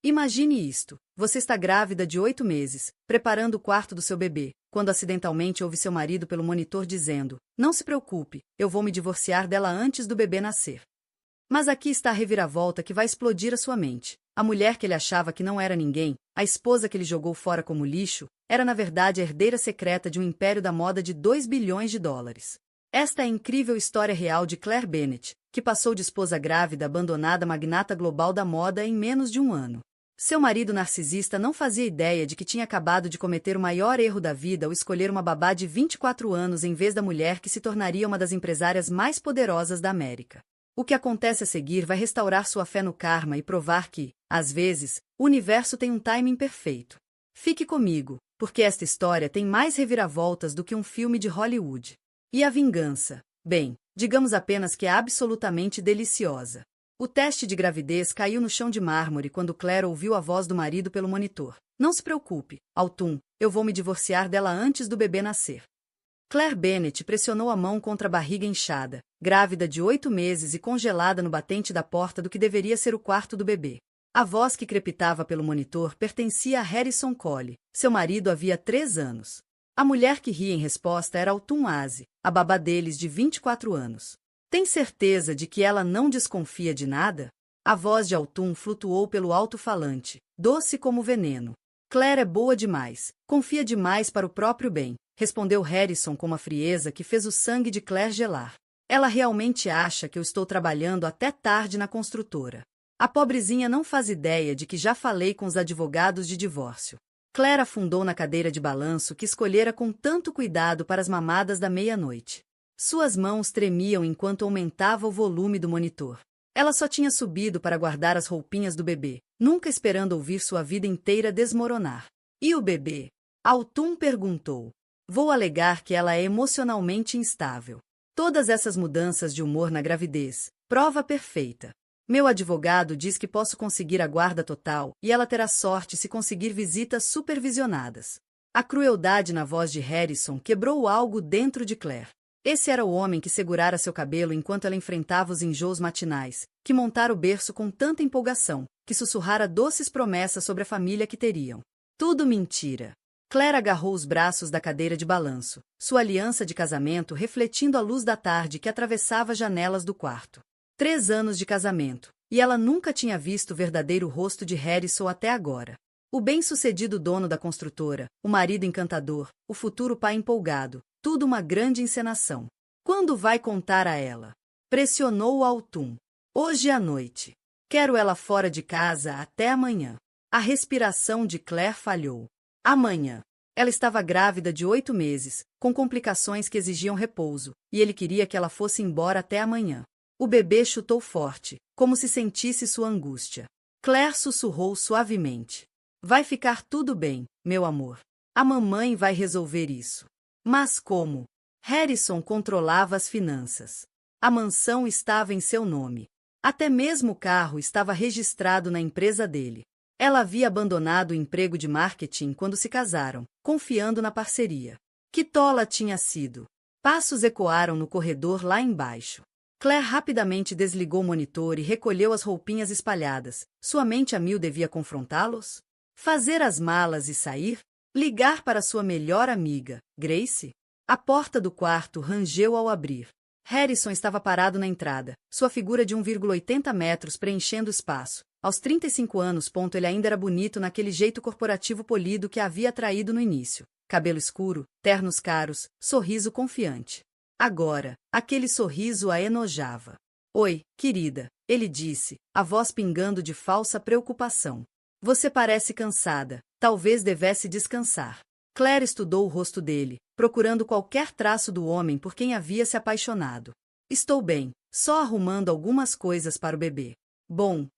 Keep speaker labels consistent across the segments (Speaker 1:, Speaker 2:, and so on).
Speaker 1: Imagine isto. Você está grávida de 8 meses, preparando o quarto do seu bebê, quando acidentalmente ouve seu marido pelo monitor dizendo: "Não se preocupe, eu vou me divorciar dela antes do bebê nascer." Mas aqui está a reviravolta que vai explodir a sua mente. A mulher que ele achava que não era ninguém, a esposa que ele jogou fora como lixo, era na verdade a herdeira secreta de um império da moda de 2 bilhões de dólares. Esta é a incrível história real de Claire Bennett, que passou de esposa grávida abandonada à magnata global da moda em menos de um ano. Seu marido narcisista não fazia ideia de que tinha acabado de cometer o maior erro da vida ao escolher uma babá de 24 anos em vez da mulher que se tornaria uma das empresárias mais poderosas da América. O que acontece a seguir vai restaurar sua fé no karma e provar que, às vezes, o universo tem um timing perfeito. Fique comigo, porque esta história tem mais reviravoltas do que um filme de Hollywood. E a vingança? Bem, digamos apenas que é absolutamente deliciosa. O teste de gravidez caiu no chão de mármore quando Claire ouviu a voz do marido pelo monitor. "Não se preocupe, Autumn, eu vou me divorciar dela antes do bebê nascer." Claire Bennett pressionou a mão contra a barriga inchada, grávida de 8 meses e congelada no batente da porta do que deveria ser o quarto do bebê. A voz que crepitava pelo monitor pertencia a Harrison Cole, seu marido havia 3 anos. A mulher que ria em resposta era Autumn Aze, a babá deles de 24 anos. "Tem certeza de que ela não desconfia de nada?" A voz de Autumn flutuou pelo alto-falante, doce como veneno. "Claire é boa demais, confia demais para o próprio bem", respondeu Harrison com uma frieza que fez o sangue de Claire gelar. "Ela realmente acha que eu estou trabalhando até tarde na construtora. A pobrezinha não faz ideia de que já falei com os advogados de divórcio." Claire afundou na cadeira de balanço que escolhera com tanto cuidado para as mamadas da meia-noite. Suas mãos tremiam enquanto aumentava o volume do monitor. Ela só tinha subido para guardar as roupinhas do bebê, nunca esperando ouvir sua vida inteira desmoronar. "E o bebê?" Autumn perguntou. "Vou alegar que ela é emocionalmente instável. Todas essas mudanças de humor na gravidez, prova perfeita. Meu advogado diz que posso conseguir a guarda total e ela terá sorte se conseguir visitas supervisionadas." A crueldade na voz de Harrison quebrou algo dentro de Claire. Esse era o homem que segurara seu cabelo enquanto ela enfrentava os enjoos matinais, que montara o berço com tanta empolgação, que sussurrara doces promessas sobre a família que teriam. Tudo mentira. Claire agarrou os braços da cadeira de balanço, sua aliança de casamento refletindo a luz da tarde que atravessava as janelas do quarto. 3 anos de casamento, e ela nunca tinha visto o verdadeiro rosto de Harrison até agora. O bem-sucedido dono da construtora, o marido encantador, o futuro pai empolgado, tudo uma grande encenação. "Quando vai contar a ela?" Pressionou Autumn. "Hoje à noite. Quero ela fora de casa até amanhã." A respiração de Claire falhou. Amanhã. Ela estava grávida de 8 meses, com complicações que exigiam repouso, e ele queria que ela fosse embora até amanhã. O bebê chutou forte, como se sentisse sua angústia. Claire sussurrou suavemente. "Vai ficar tudo bem, meu amor. A mamãe vai resolver isso." Mas como? Harrison controlava as finanças. A mansão estava em seu nome. Até mesmo o carro estava registrado na empresa dele. Ela havia abandonado o emprego de marketing quando se casaram, confiando na parceria. Que tola tinha sido! Passos ecoaram no corredor lá embaixo. Claire rapidamente desligou o monitor e recolheu as roupinhas espalhadas. Sua mente a mil devia confrontá-los? Fazer as malas e sair? Ligar para sua melhor amiga, Grace? A porta do quarto rangeu ao abrir. Harrison estava parado na entrada, sua figura de 1,80 metros preenchendo o espaço. Aos 35 anos, ele ainda era bonito naquele jeito corporativo polido que a havia atraído no início. Cabelo escuro, ternos caros, sorriso confiante. Agora, aquele sorriso a enojava. "Oi, querida", ele disse, a voz pingando de falsa preocupação. "Você parece cansada, talvez devesse descansar." Claire estudou o rosto dele, procurando qualquer traço do homem por quem havia se apaixonado. "Estou bem, só arrumando algumas coisas para o bebê." Bom.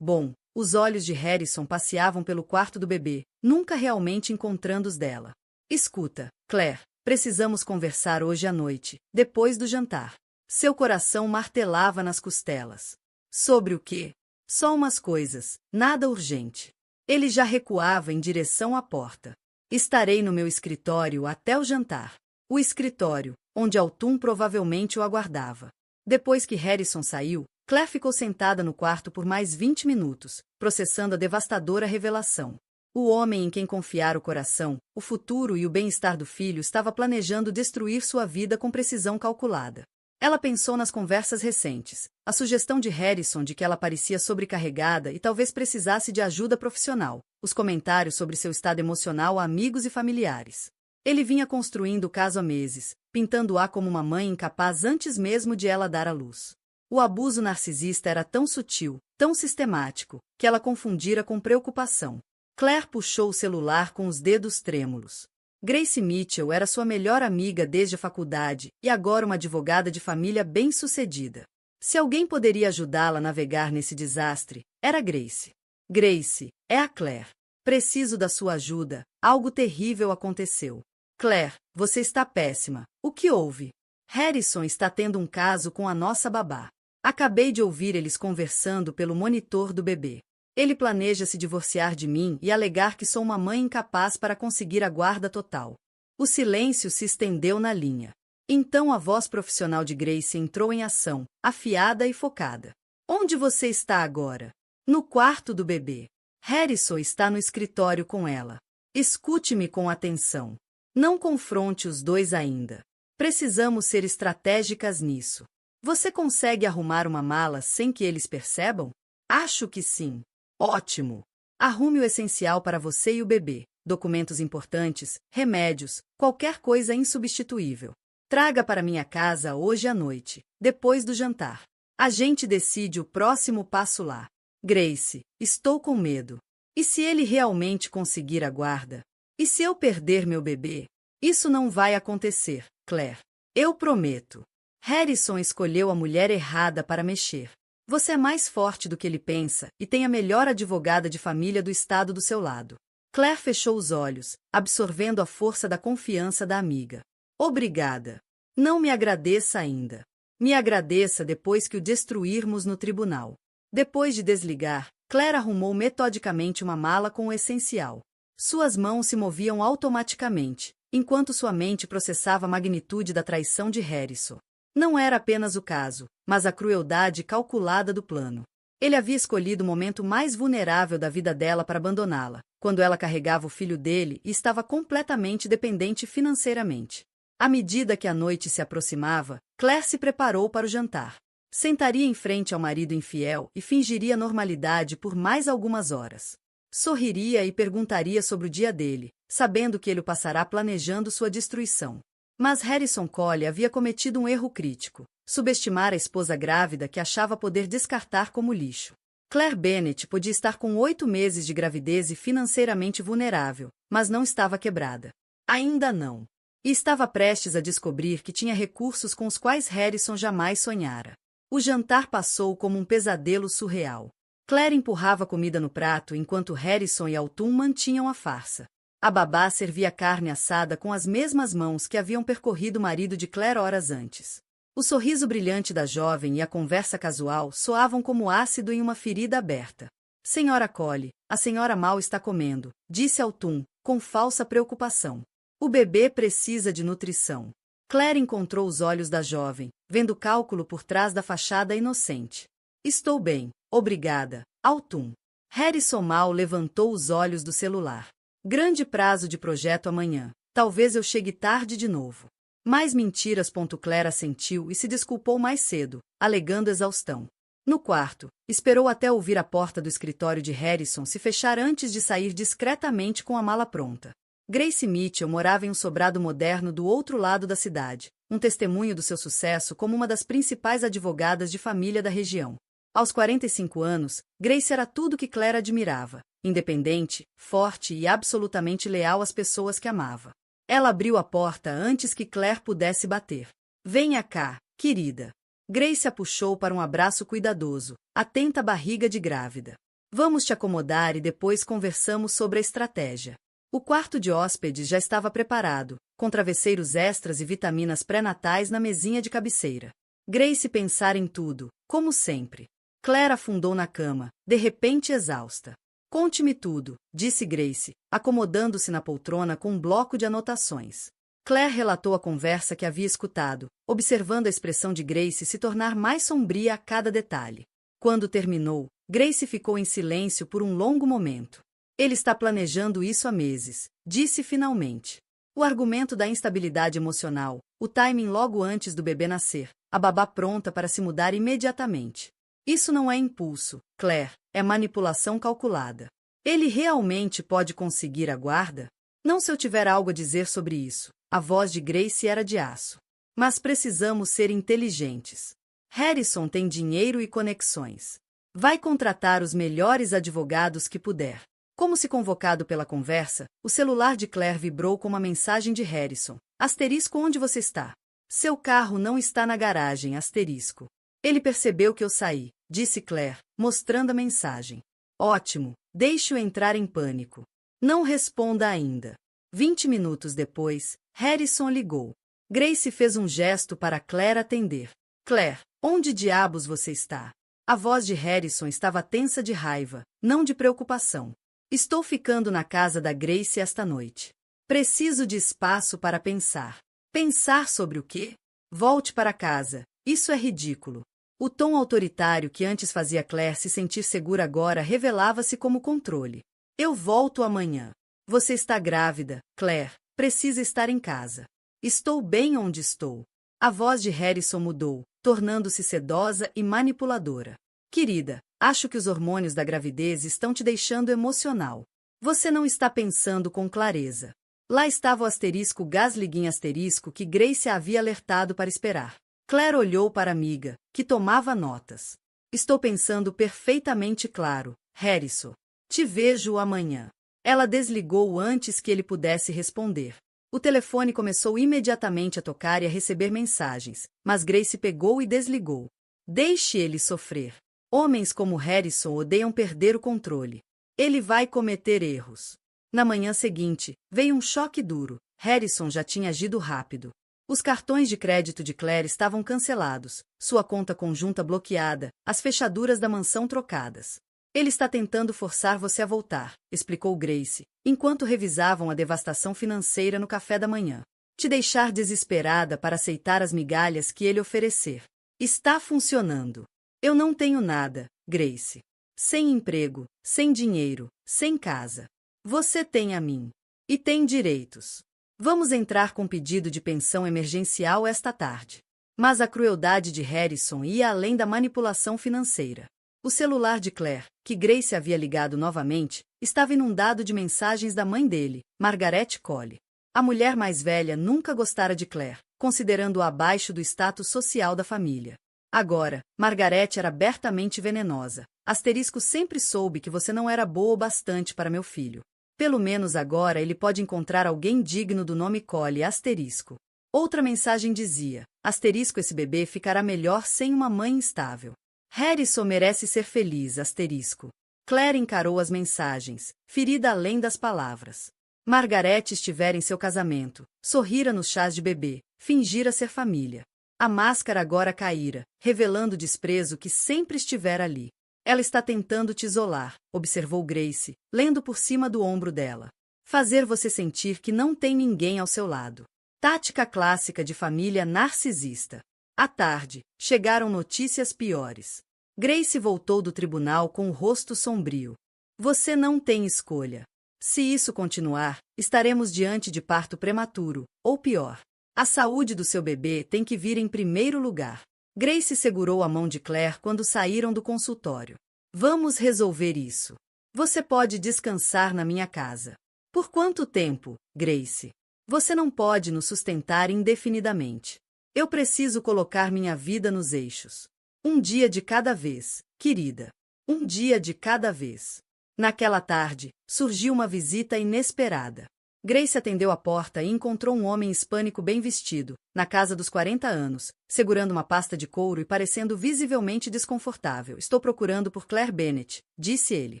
Speaker 1: Os olhos de Harrison passeavam pelo quarto do bebê, nunca realmente encontrando os dela. "Escuta, Claire, precisamos conversar hoje à noite, depois do jantar." Seu coração martelava nas costelas. "Sobre o quê?" "Só umas coisas, nada urgente." Ele já recuava em direção à porta. "Estarei no meu escritório até o jantar." O escritório, onde Autumn provavelmente o aguardava. Depois que Harrison saiu, Claire ficou sentada no quarto por mais 20 minutos, processando a devastadora revelação. O homem em quem confiara o coração, o futuro e o bem-estar do filho estava planejando destruir sua vida com precisão calculada. Ela pensou nas conversas recentes, a sugestão de Harrison de que ela parecia sobrecarregada e talvez precisasse de ajuda profissional, os comentários sobre seu estado emocional a amigos e familiares. Ele vinha construindo o caso há meses, pintando-a como uma mãe incapaz antes mesmo de ela dar à luz. O abuso narcisista era tão sutil, tão sistemático, que ela confundira com preocupação. Claire puxou o celular com os dedos trêmulos. Grace Mitchell era sua melhor amiga desde a faculdade e agora uma advogada de família bem-sucedida. Se alguém poderia ajudá-la a navegar nesse desastre, era Grace. Grace, é a Claire. Preciso da sua ajuda. Algo terrível aconteceu. Claire, você está péssima. O que houve? Harrison está tendo um caso com a nossa babá. Acabei de ouvir eles conversando pelo monitor do bebê. Ele planeja se divorciar de mim e alegar que sou uma mãe incapaz para conseguir a guarda total. O silêncio se estendeu na linha. Então a voz profissional de Grace entrou em ação, afiada e focada. Onde você está agora? No quarto do bebê. Harrison está no escritório com ela. Escute-me com atenção. Não confronte os dois ainda. Precisamos ser estratégicas nisso. Você consegue arrumar uma mala sem que eles percebam? Acho que sim. Ótimo! Arrume o essencial para você e o bebê. Documentos importantes, remédios, qualquer coisa insubstituível. Traga para minha casa hoje à noite, depois do jantar. A gente decide o próximo passo lá. Grace, estou com medo. E se ele realmente conseguir a guarda? E se eu perder meu bebê? Isso não vai acontecer, Claire. Eu prometo. Harrison escolheu a mulher errada para mexer. Você é mais forte do que ele pensa e tem a melhor advogada de família do estado do seu lado. Claire fechou os olhos, absorvendo a força da confiança da amiga. Obrigada. Não me agradeça ainda. Me agradeça depois que o destruirmos no tribunal. Depois de desligar, Claire arrumou metodicamente uma mala com o essencial. Suas mãos se moviam automaticamente, enquanto sua mente processava a magnitude da traição de Harrison. Não era apenas o caso, mas a crueldade calculada do plano. Ele havia escolhido o momento mais vulnerável da vida dela para abandoná-la, quando ela carregava o filho dele e estava completamente dependente financeiramente. À medida que a noite se aproximava, Claire se preparou para o jantar. Sentaria em frente ao marido infiel e fingiria normalidade por mais algumas horas. Sorriria e perguntaria sobre o dia dele, sabendo que ele o passará planejando sua destruição. Mas Harrison Cole havia cometido um erro crítico: subestimar a esposa grávida que achava poder descartar como lixo. Claire Bennett podia estar com 8 meses de gravidez e financeiramente vulnerável, mas não estava quebrada. Ainda não. E estava prestes a descobrir que tinha recursos com os quais Harrison jamais sonhara. O jantar passou como um pesadelo surreal. Claire empurrava comida no prato enquanto Harrison e Autumn mantinham a farsa. A babá servia carne assada com as mesmas mãos que haviam percorrido o marido de Claire horas antes. O sorriso brilhante da jovem e a conversa casual soavam como ácido em uma ferida aberta. Senhora Cole, a senhora mal está comendo, disse Autumn, com falsa preocupação. O bebê precisa de nutrição. Claire encontrou os olhos da jovem, vendo cálculo por trás da fachada inocente. Estou bem, obrigada, Autumn. Harrison mal levantou os olhos do celular. Grande prazo de projeto amanhã. Talvez eu chegue tarde de novo. Mais mentiras. Claire assentiu e se desculpou mais cedo, alegando exaustão. No quarto, esperou até ouvir a porta do escritório de Harrison se fechar antes de sair discretamente com a mala pronta. Grace Mitchell morava em um sobrado moderno do outro lado da cidade, um testemunho do seu sucesso como uma das principais advogadas de família da região. Aos 45 anos, Grace era tudo que Claire admirava. Independente, forte e absolutamente leal às pessoas que amava. Ela abriu a porta antes que Claire pudesse bater. Venha cá, querida. Grace a puxou para um abraço cuidadoso, atenta à barriga de grávida. Vamos te acomodar e depois conversamos sobre a estratégia. O quarto de hóspedes já estava preparado, com travesseiros extras e vitaminas pré-natais na mesinha de cabeceira. Grace pensara em tudo, como sempre. Claire afundou na cama, de repente exausta. Conte-me tudo, disse Grace, acomodando-se na poltrona com um bloco de anotações. Claire relatou a conversa que havia escutado, observando a expressão de Grace se tornar mais sombria a cada detalhe. Quando terminou, Grace ficou em silêncio por um longo momento. Ele está planejando isso há meses, disse finalmente. O argumento da instabilidade emocional, o timing logo antes do bebê nascer, a babá pronta para se mudar imediatamente. Isso não é impulso, Claire, é manipulação calculada. Ele realmente pode conseguir a guarda? Não se eu tiver algo a dizer sobre isso. A voz de Grace era de aço. Mas precisamos ser inteligentes. Harrison tem dinheiro e conexões. Vai contratar os melhores advogados que puder. Como se convocado pela conversa, o celular de Claire vibrou com uma mensagem de Harrison. Asterisco, onde você está? Seu carro não está na garagem, asterisco. Ele percebeu que eu saí, disse Claire, mostrando a mensagem. Ótimo, deixe-o entrar em pânico. Não responda ainda. 20 minutos depois, Harrison ligou. Grace fez um gesto para Claire atender. Claire, onde diabos você está? A voz de Harrison estava tensa de raiva, não de preocupação. Estou ficando na casa da Grace esta noite. Preciso de espaço para pensar. Pensar sobre o quê? Volte para casa. Isso é ridículo. O tom autoritário que antes fazia Claire se sentir segura agora revelava-se como controle. Eu volto amanhã. Você está grávida, Claire. Precisa estar em casa. Estou bem onde estou. A voz de Harrison mudou, tornando-se sedosa e manipuladora. Querida, acho que os hormônios da gravidez estão te deixando emocional. Você não está pensando com clareza. Lá estava o asterisco gasliguinho asterisco que Grace havia alertado para esperar. Claire olhou para a amiga, que tomava notas. Estou pensando perfeitamente claro, Harrison. Te vejo amanhã. Ela desligou antes que ele pudesse responder. O telefone começou imediatamente a tocar e a receber mensagens, mas Grace pegou e desligou. Deixe ele sofrer. Homens como Harrison odeiam perder o controle. Ele vai cometer erros. Na manhã seguinte, veio um choque duro. Harrison já tinha agido rápido. Os cartões de crédito de Claire estavam cancelados, sua conta conjunta bloqueada, as fechaduras da mansão trocadas. Ele está tentando forçar você a voltar, explicou Grace, enquanto revisavam a devastação financeira no café da manhã. Te deixar desesperada para aceitar as migalhas que ele oferecer. Está funcionando. Eu não tenho nada, Grace. Sem emprego, sem dinheiro, sem casa. Você tem a mim. E tem direitos. Vamos entrar com pedido de pensão emergencial esta tarde. Mas a crueldade de Harrison ia além da manipulação financeira. O celular de Claire, que Grace havia ligado novamente, estava inundado de mensagens da mãe dele, Margaret Cole. A mulher mais velha nunca gostara de Claire, considerando-a abaixo do status social da família. Agora, Margaret era abertamente venenosa. Asterisco sempre soube que você não era boa o bastante para meu filho. Pelo menos agora ele pode encontrar alguém digno do nome Cole, asterisco. Outra mensagem dizia, asterisco, esse bebê ficará melhor sem uma mãe estável. Harrison merece ser feliz, asterisco. Claire encarou as mensagens, ferida além das palavras. Margaret estivera em seu casamento, sorrira nos chás de bebê, fingira ser família. A máscara agora caíra, revelando o desprezo que sempre estivera ali. Ela está tentando te isolar, observou Grace, lendo por cima do ombro dela. Fazer você sentir que não tem ninguém ao seu lado. Tática clássica de família narcisista. À tarde, chegaram notícias piores. Grace voltou do tribunal com o rosto sombrio. Você não tem escolha. Se isso continuar, estaremos diante de parto prematuro, ou pior. A saúde do seu bebê tem que vir em primeiro lugar. Grace segurou a mão de Claire quando saíram do consultório. Vamos resolver isso. Você pode descansar na minha casa. Por quanto tempo, Grace? Você não pode nos sustentar indefinidamente. Eu preciso colocar minha vida nos eixos. Um dia de cada vez, querida. Um dia de cada vez. Naquela tarde, surgiu uma visita inesperada. Grace atendeu a porta e encontrou um homem hispânico bem vestido, na casa dos 40 anos, segurando uma pasta de couro e parecendo visivelmente desconfortável. Estou procurando por Claire Bennett, disse ele.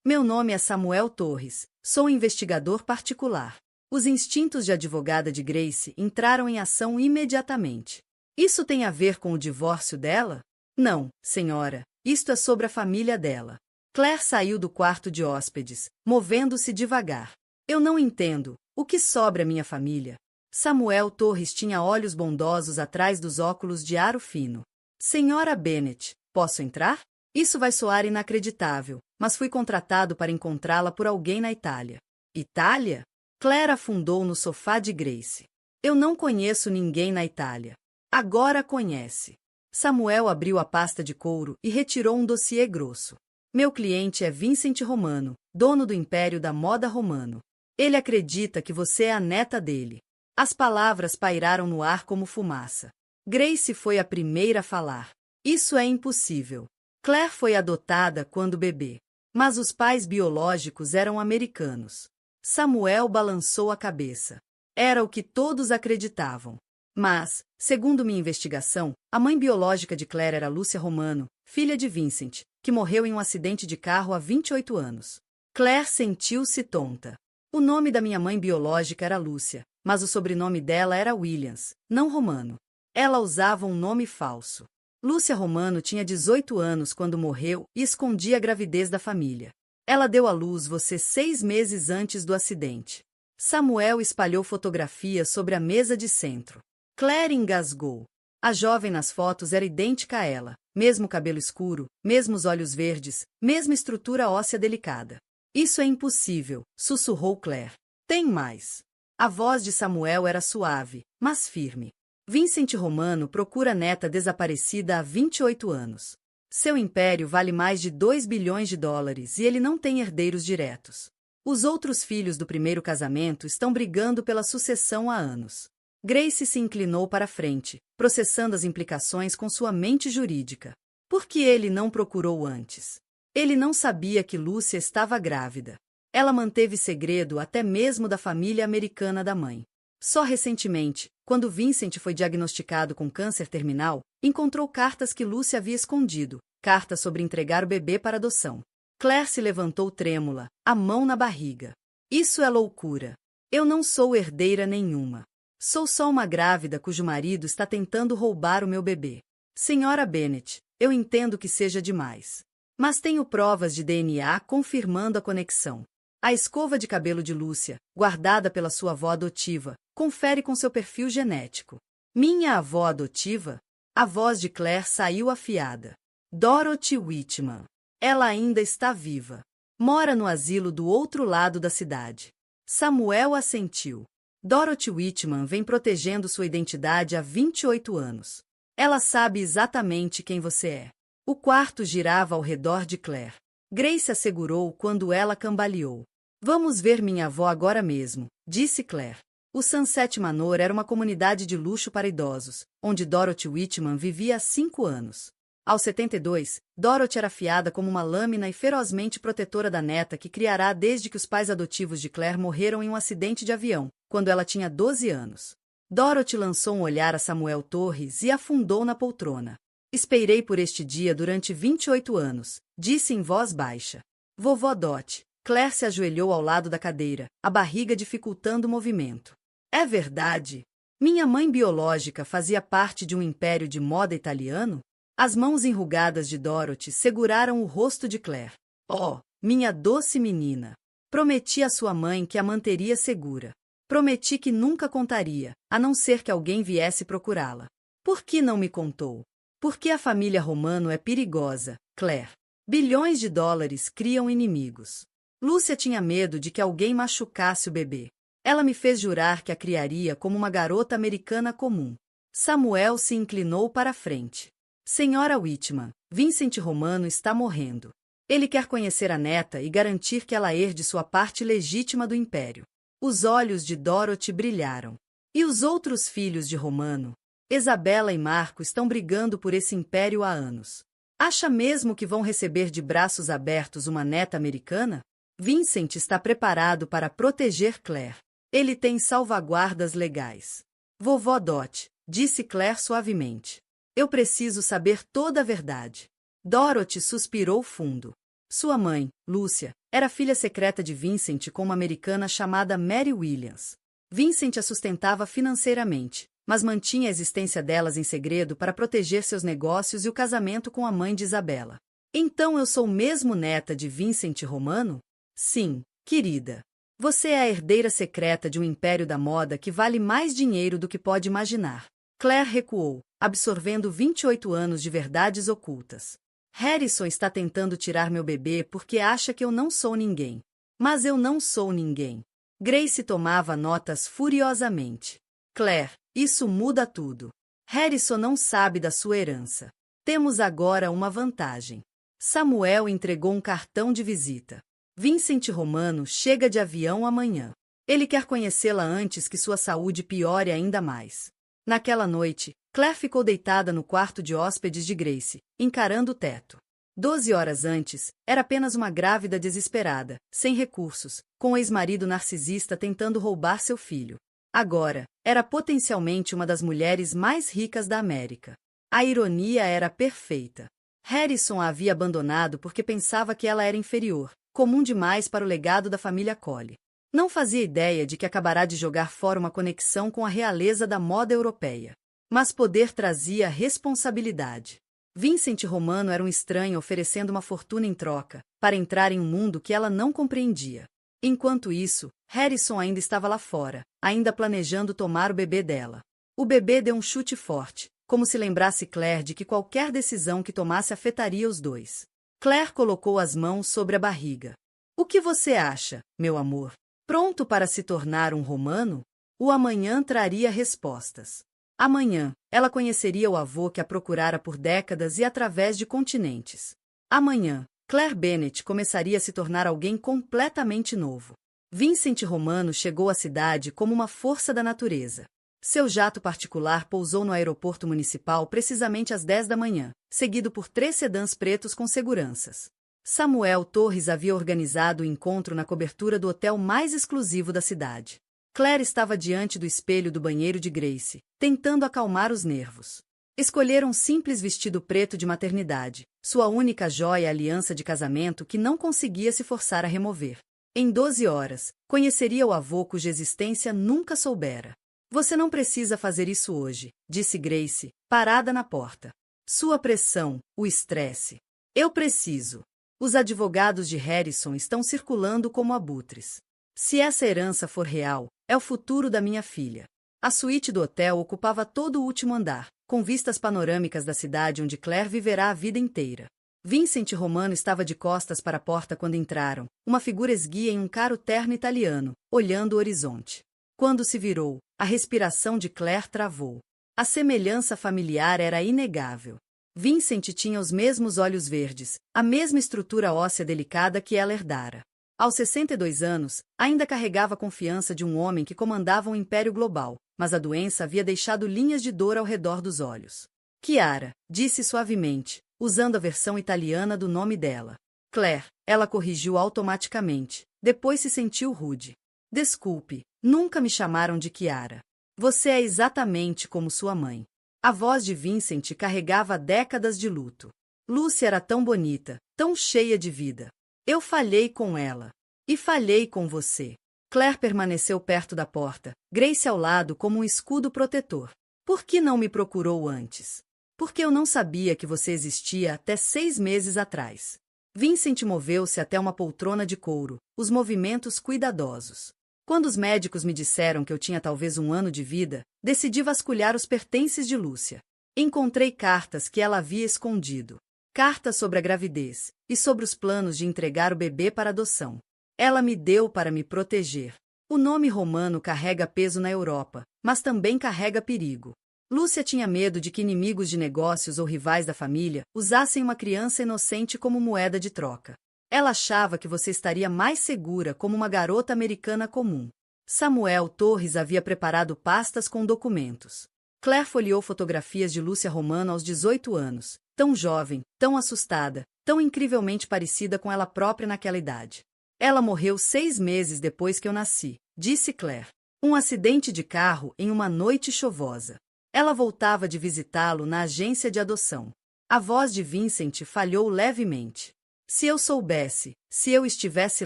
Speaker 1: Meu nome é Samuel Torres, sou investigador particular. Os instintos de advogada de Grace entraram em ação imediatamente. Isso tem a ver com o divórcio dela? Não, senhora, isto é sobre a família dela. Claire saiu do quarto de hóspedes, movendo-se devagar. Eu não entendo. O que sobra à minha família? Samuel Torres tinha olhos bondosos atrás dos óculos de aro fino. Senhora Bennet, posso entrar? Isso vai soar inacreditável, mas fui contratado para encontrá-la por alguém na Itália. Itália? Claire afundou no sofá de Grace. Eu não conheço ninguém na Itália. Agora conhece. Samuel abriu a pasta de couro e retirou um dossiê grosso. Meu cliente é Vincent Romano, dono do Império da Moda Romano. Ele acredita que você é a neta dele. As palavras pairaram no ar como fumaça. Grace foi a primeira a falar. Isso é impossível. Claire foi adotada quando bebê. Mas os pais biológicos eram americanos. Samuel balançou a cabeça. Era o que todos acreditavam. Mas, segundo minha investigação, a mãe biológica de Claire era Lúcia Romano, filha de Vincent, que morreu em um acidente de carro há 28 anos. Claire sentiu-se tonta. O nome da minha mãe biológica era Lúcia, mas o sobrenome dela era Williams, não Romano. Ela usava um nome falso. Lúcia Romano tinha 18 anos quando morreu e escondia a gravidez da família. Ela deu à luz você 6 meses antes do acidente. Samuel espalhou fotografias sobre a mesa de centro. Claire engasgou. A jovem nas fotos era idêntica a ela, mesmo cabelo escuro, mesmos olhos verdes, mesma estrutura óssea delicada. Isso é impossível, sussurrou Claire. Tem mais. A voz de Samuel era suave, mas firme. Vincent Romano procura neta desaparecida há 28 anos. Seu império vale mais de 2 bilhões de dólares e ele não tem herdeiros diretos. Os outros filhos do primeiro casamento estão brigando pela sucessão há anos. Grace se inclinou para a frente, processando as implicações com sua mente jurídica. Por que ele não procurou antes? Ele não sabia que Lúcia estava grávida. Ela manteve segredo até mesmo da família americana da mãe. Só recentemente, quando Vincent foi diagnosticado com câncer terminal, encontrou cartas que Lúcia havia escondido, cartas sobre entregar o bebê para adoção. Claire se levantou trêmula, a mão na barriga. Isso é loucura. Eu não sou herdeira nenhuma. Sou só uma grávida cujo marido está tentando roubar o meu bebê. Senhora Bennet, eu entendo que seja demais. Mas tenho provas de DNA confirmando a conexão. A escova de cabelo de Lúcia, guardada pela sua avó adotiva, confere com seu perfil genético. Minha avó adotiva? A voz de Claire saiu afiada. Dorothy Whitman. Ela ainda está viva. Mora no asilo do outro lado da cidade. Samuel assentiu. Dorothy Whitman vem protegendo sua identidade há 28 anos. Ela sabe exatamente quem você é. O quarto girava ao redor de Claire. Grace assegurou quando ela cambaleou. Vamos ver minha avó agora mesmo, disse Claire. O Sunset Manor era uma comunidade de luxo para idosos, onde Dorothy Whitman vivia há 5 anos. Aos 72, Dorothy era afiada como uma lâmina e ferozmente protetora da neta que criará desde que os pais adotivos de Claire morreram em um acidente de avião, quando ela tinha 12 anos. Dorothy lançou um olhar a Samuel Torres e afundou na poltrona. Esperei por este dia durante 28 anos, disse em voz baixa. Vovó Dot. Claire se ajoelhou ao lado da cadeira, a barriga dificultando o movimento. É verdade. Minha mãe biológica fazia parte de um império de moda italiano? As mãos enrugadas de Dorothy seguraram o rosto de Claire. Oh, minha doce menina! Prometi à sua mãe que a manteria segura. Prometi que nunca contaria, a não ser que alguém viesse procurá-la. Por que não me contou? Porque a família Romano é perigosa, Claire. Bilhões de dólares criam inimigos. Lúcia tinha medo de que alguém machucasse o bebê. Ela me fez jurar que a criaria como uma garota americana comum. Samuel se inclinou para a frente. Senhora Whitman, Vincent Romano está morrendo. Ele quer conhecer a neta e garantir que ela herde sua parte legítima do império. Os olhos de Dorothy brilharam. E os outros filhos de Romano? Isabela e Marco estão brigando por esse império há anos. Acha mesmo que vão receber de braços abertos uma neta americana? Vincent está preparado para proteger Claire. Ele tem salvaguardas legais. Vovó Dot, disse Claire suavemente. Eu preciso saber toda a verdade. Dorothy suspirou fundo. Sua mãe, Lúcia, era filha secreta de Vincent com uma americana chamada Mary Williams. Vincent a sustentava financeiramente, mas mantinha a existência delas em segredo para proteger seus negócios e o casamento com a mãe de Isabela. Então eu sou mesmo neta de Vincent Romano? Sim, querida. Você é a herdeira secreta de um império da moda que vale mais dinheiro do que pode imaginar. Claire recuou, absorvendo 28 anos de verdades ocultas. Harrison está tentando tirar meu bebê porque acha que eu não sou ninguém. Mas eu não sou ninguém. Grace tomava notas furiosamente. Claire, isso muda tudo. Harrison não sabe da sua herança. Temos agora uma vantagem. Samuel entregou um cartão de visita. Vincent Romano chega de avião amanhã. Ele quer conhecê-la antes que sua saúde piore ainda mais. Naquela noite, Claire ficou deitada no quarto de hóspedes de Grace, encarando o teto. 12 horas antes, era apenas uma grávida desesperada, sem recursos, com o ex-marido narcisista tentando roubar seu filho. Agora, era potencialmente uma das mulheres mais ricas da América. A ironia era perfeita. Harrison a havia abandonado porque pensava que ela era inferior, comum demais para o legado da família Colley. Não fazia ideia de que acabará de jogar fora uma conexão com a realeza da moda europeia. Mas poder trazia responsabilidade. Vincent Romano era um estranho oferecendo uma fortuna em troca, para entrar em um mundo que ela não compreendia. Enquanto isso, Harrison ainda estava lá fora, ainda planejando tomar o bebê dela. O bebê deu um chute forte, como se lembrasse Claire de que qualquer decisão que tomasse afetaria os dois. Claire colocou as mãos sobre a barriga. O que você acha, meu amor? Pronto para se tornar um romano? O amanhã traria respostas. Amanhã, ela conheceria o avô que a procurara por décadas e através de continentes. Amanhã, Claire Bennett começaria a se tornar alguém completamente novo. Vincent Romano chegou à cidade como uma força da natureza. Seu jato particular pousou no aeroporto municipal precisamente às 10 da manhã, seguido por 3 sedãs pretos com seguranças. Samuel Torres havia organizado o encontro na cobertura do hotel mais exclusivo da cidade. Claire estava diante do espelho do banheiro de Grace, tentando acalmar os nervos. Escolheram um simples vestido preto de maternidade, sua única joia e aliança de casamento que não conseguia se forçar a remover. Em 12 horas, conheceria o avô cuja existência nunca soubera. Você não precisa fazer isso hoje, disse Grace, parada na porta. Sua pressão, o estresse. Eu preciso. Os advogados de Harrison estão circulando como abutres. Se essa herança for real, é o futuro da minha filha. A suíte do hotel ocupava todo o último andar, com vistas panorâmicas da cidade onde Claire viverá a vida inteira. Vincent Romano estava de costas para a porta quando entraram, uma figura esguia em um caro terno italiano, olhando o horizonte. Quando se virou, a respiração de Claire travou. A semelhança familiar era inegável. Vincent tinha os mesmos olhos verdes, a mesma estrutura óssea delicada que ela herdara. Aos 62 anos, ainda carregava a confiança de um homem que comandava um império global, mas a doença havia deixado linhas de dor ao redor dos olhos. Chiara, disse suavemente, usando a versão italiana do nome dela. Claire, ela corrigiu automaticamente, depois se sentiu rude. Desculpe, nunca me chamaram de Chiara. Você é exatamente como sua mãe. A voz de Vincent carregava décadas de luto. Lucy era tão bonita, tão cheia de vida. Eu falhei com ela. E falhei com você. Claire permaneceu perto da porta, Grace ao lado como um escudo protetor. Por que não me procurou antes? Porque eu não sabia que você existia até 6 meses atrás. Vincent moveu-se até uma poltrona de couro, os movimentos cuidadosos. Quando os médicos me disseram que eu tinha talvez 1 ano de vida, decidi vasculhar os pertences de Lúcia. Encontrei cartas que ela havia escondido. Cartas sobre a gravidez e sobre os planos de entregar o bebê para adoção. Ela me deu para me proteger. O nome Romano carrega peso na Europa, mas também carrega perigo. Lúcia tinha medo de que inimigos de negócios ou rivais da família usassem uma criança inocente como moeda de troca. Ela achava que você estaria mais segura como uma garota americana comum. Samuel Torres havia preparado pastas com documentos. Claire folheou fotografias de Lúcia Romano aos 18 anos, tão jovem, tão assustada, tão incrivelmente parecida com ela própria naquela idade. Ela morreu 6 meses depois que eu nasci, disse Claire. Um acidente de carro em uma noite chuvosa. Ela voltava de visitá-lo na agência de adoção. A voz de Vincent falhou levemente. Se eu soubesse, se eu estivesse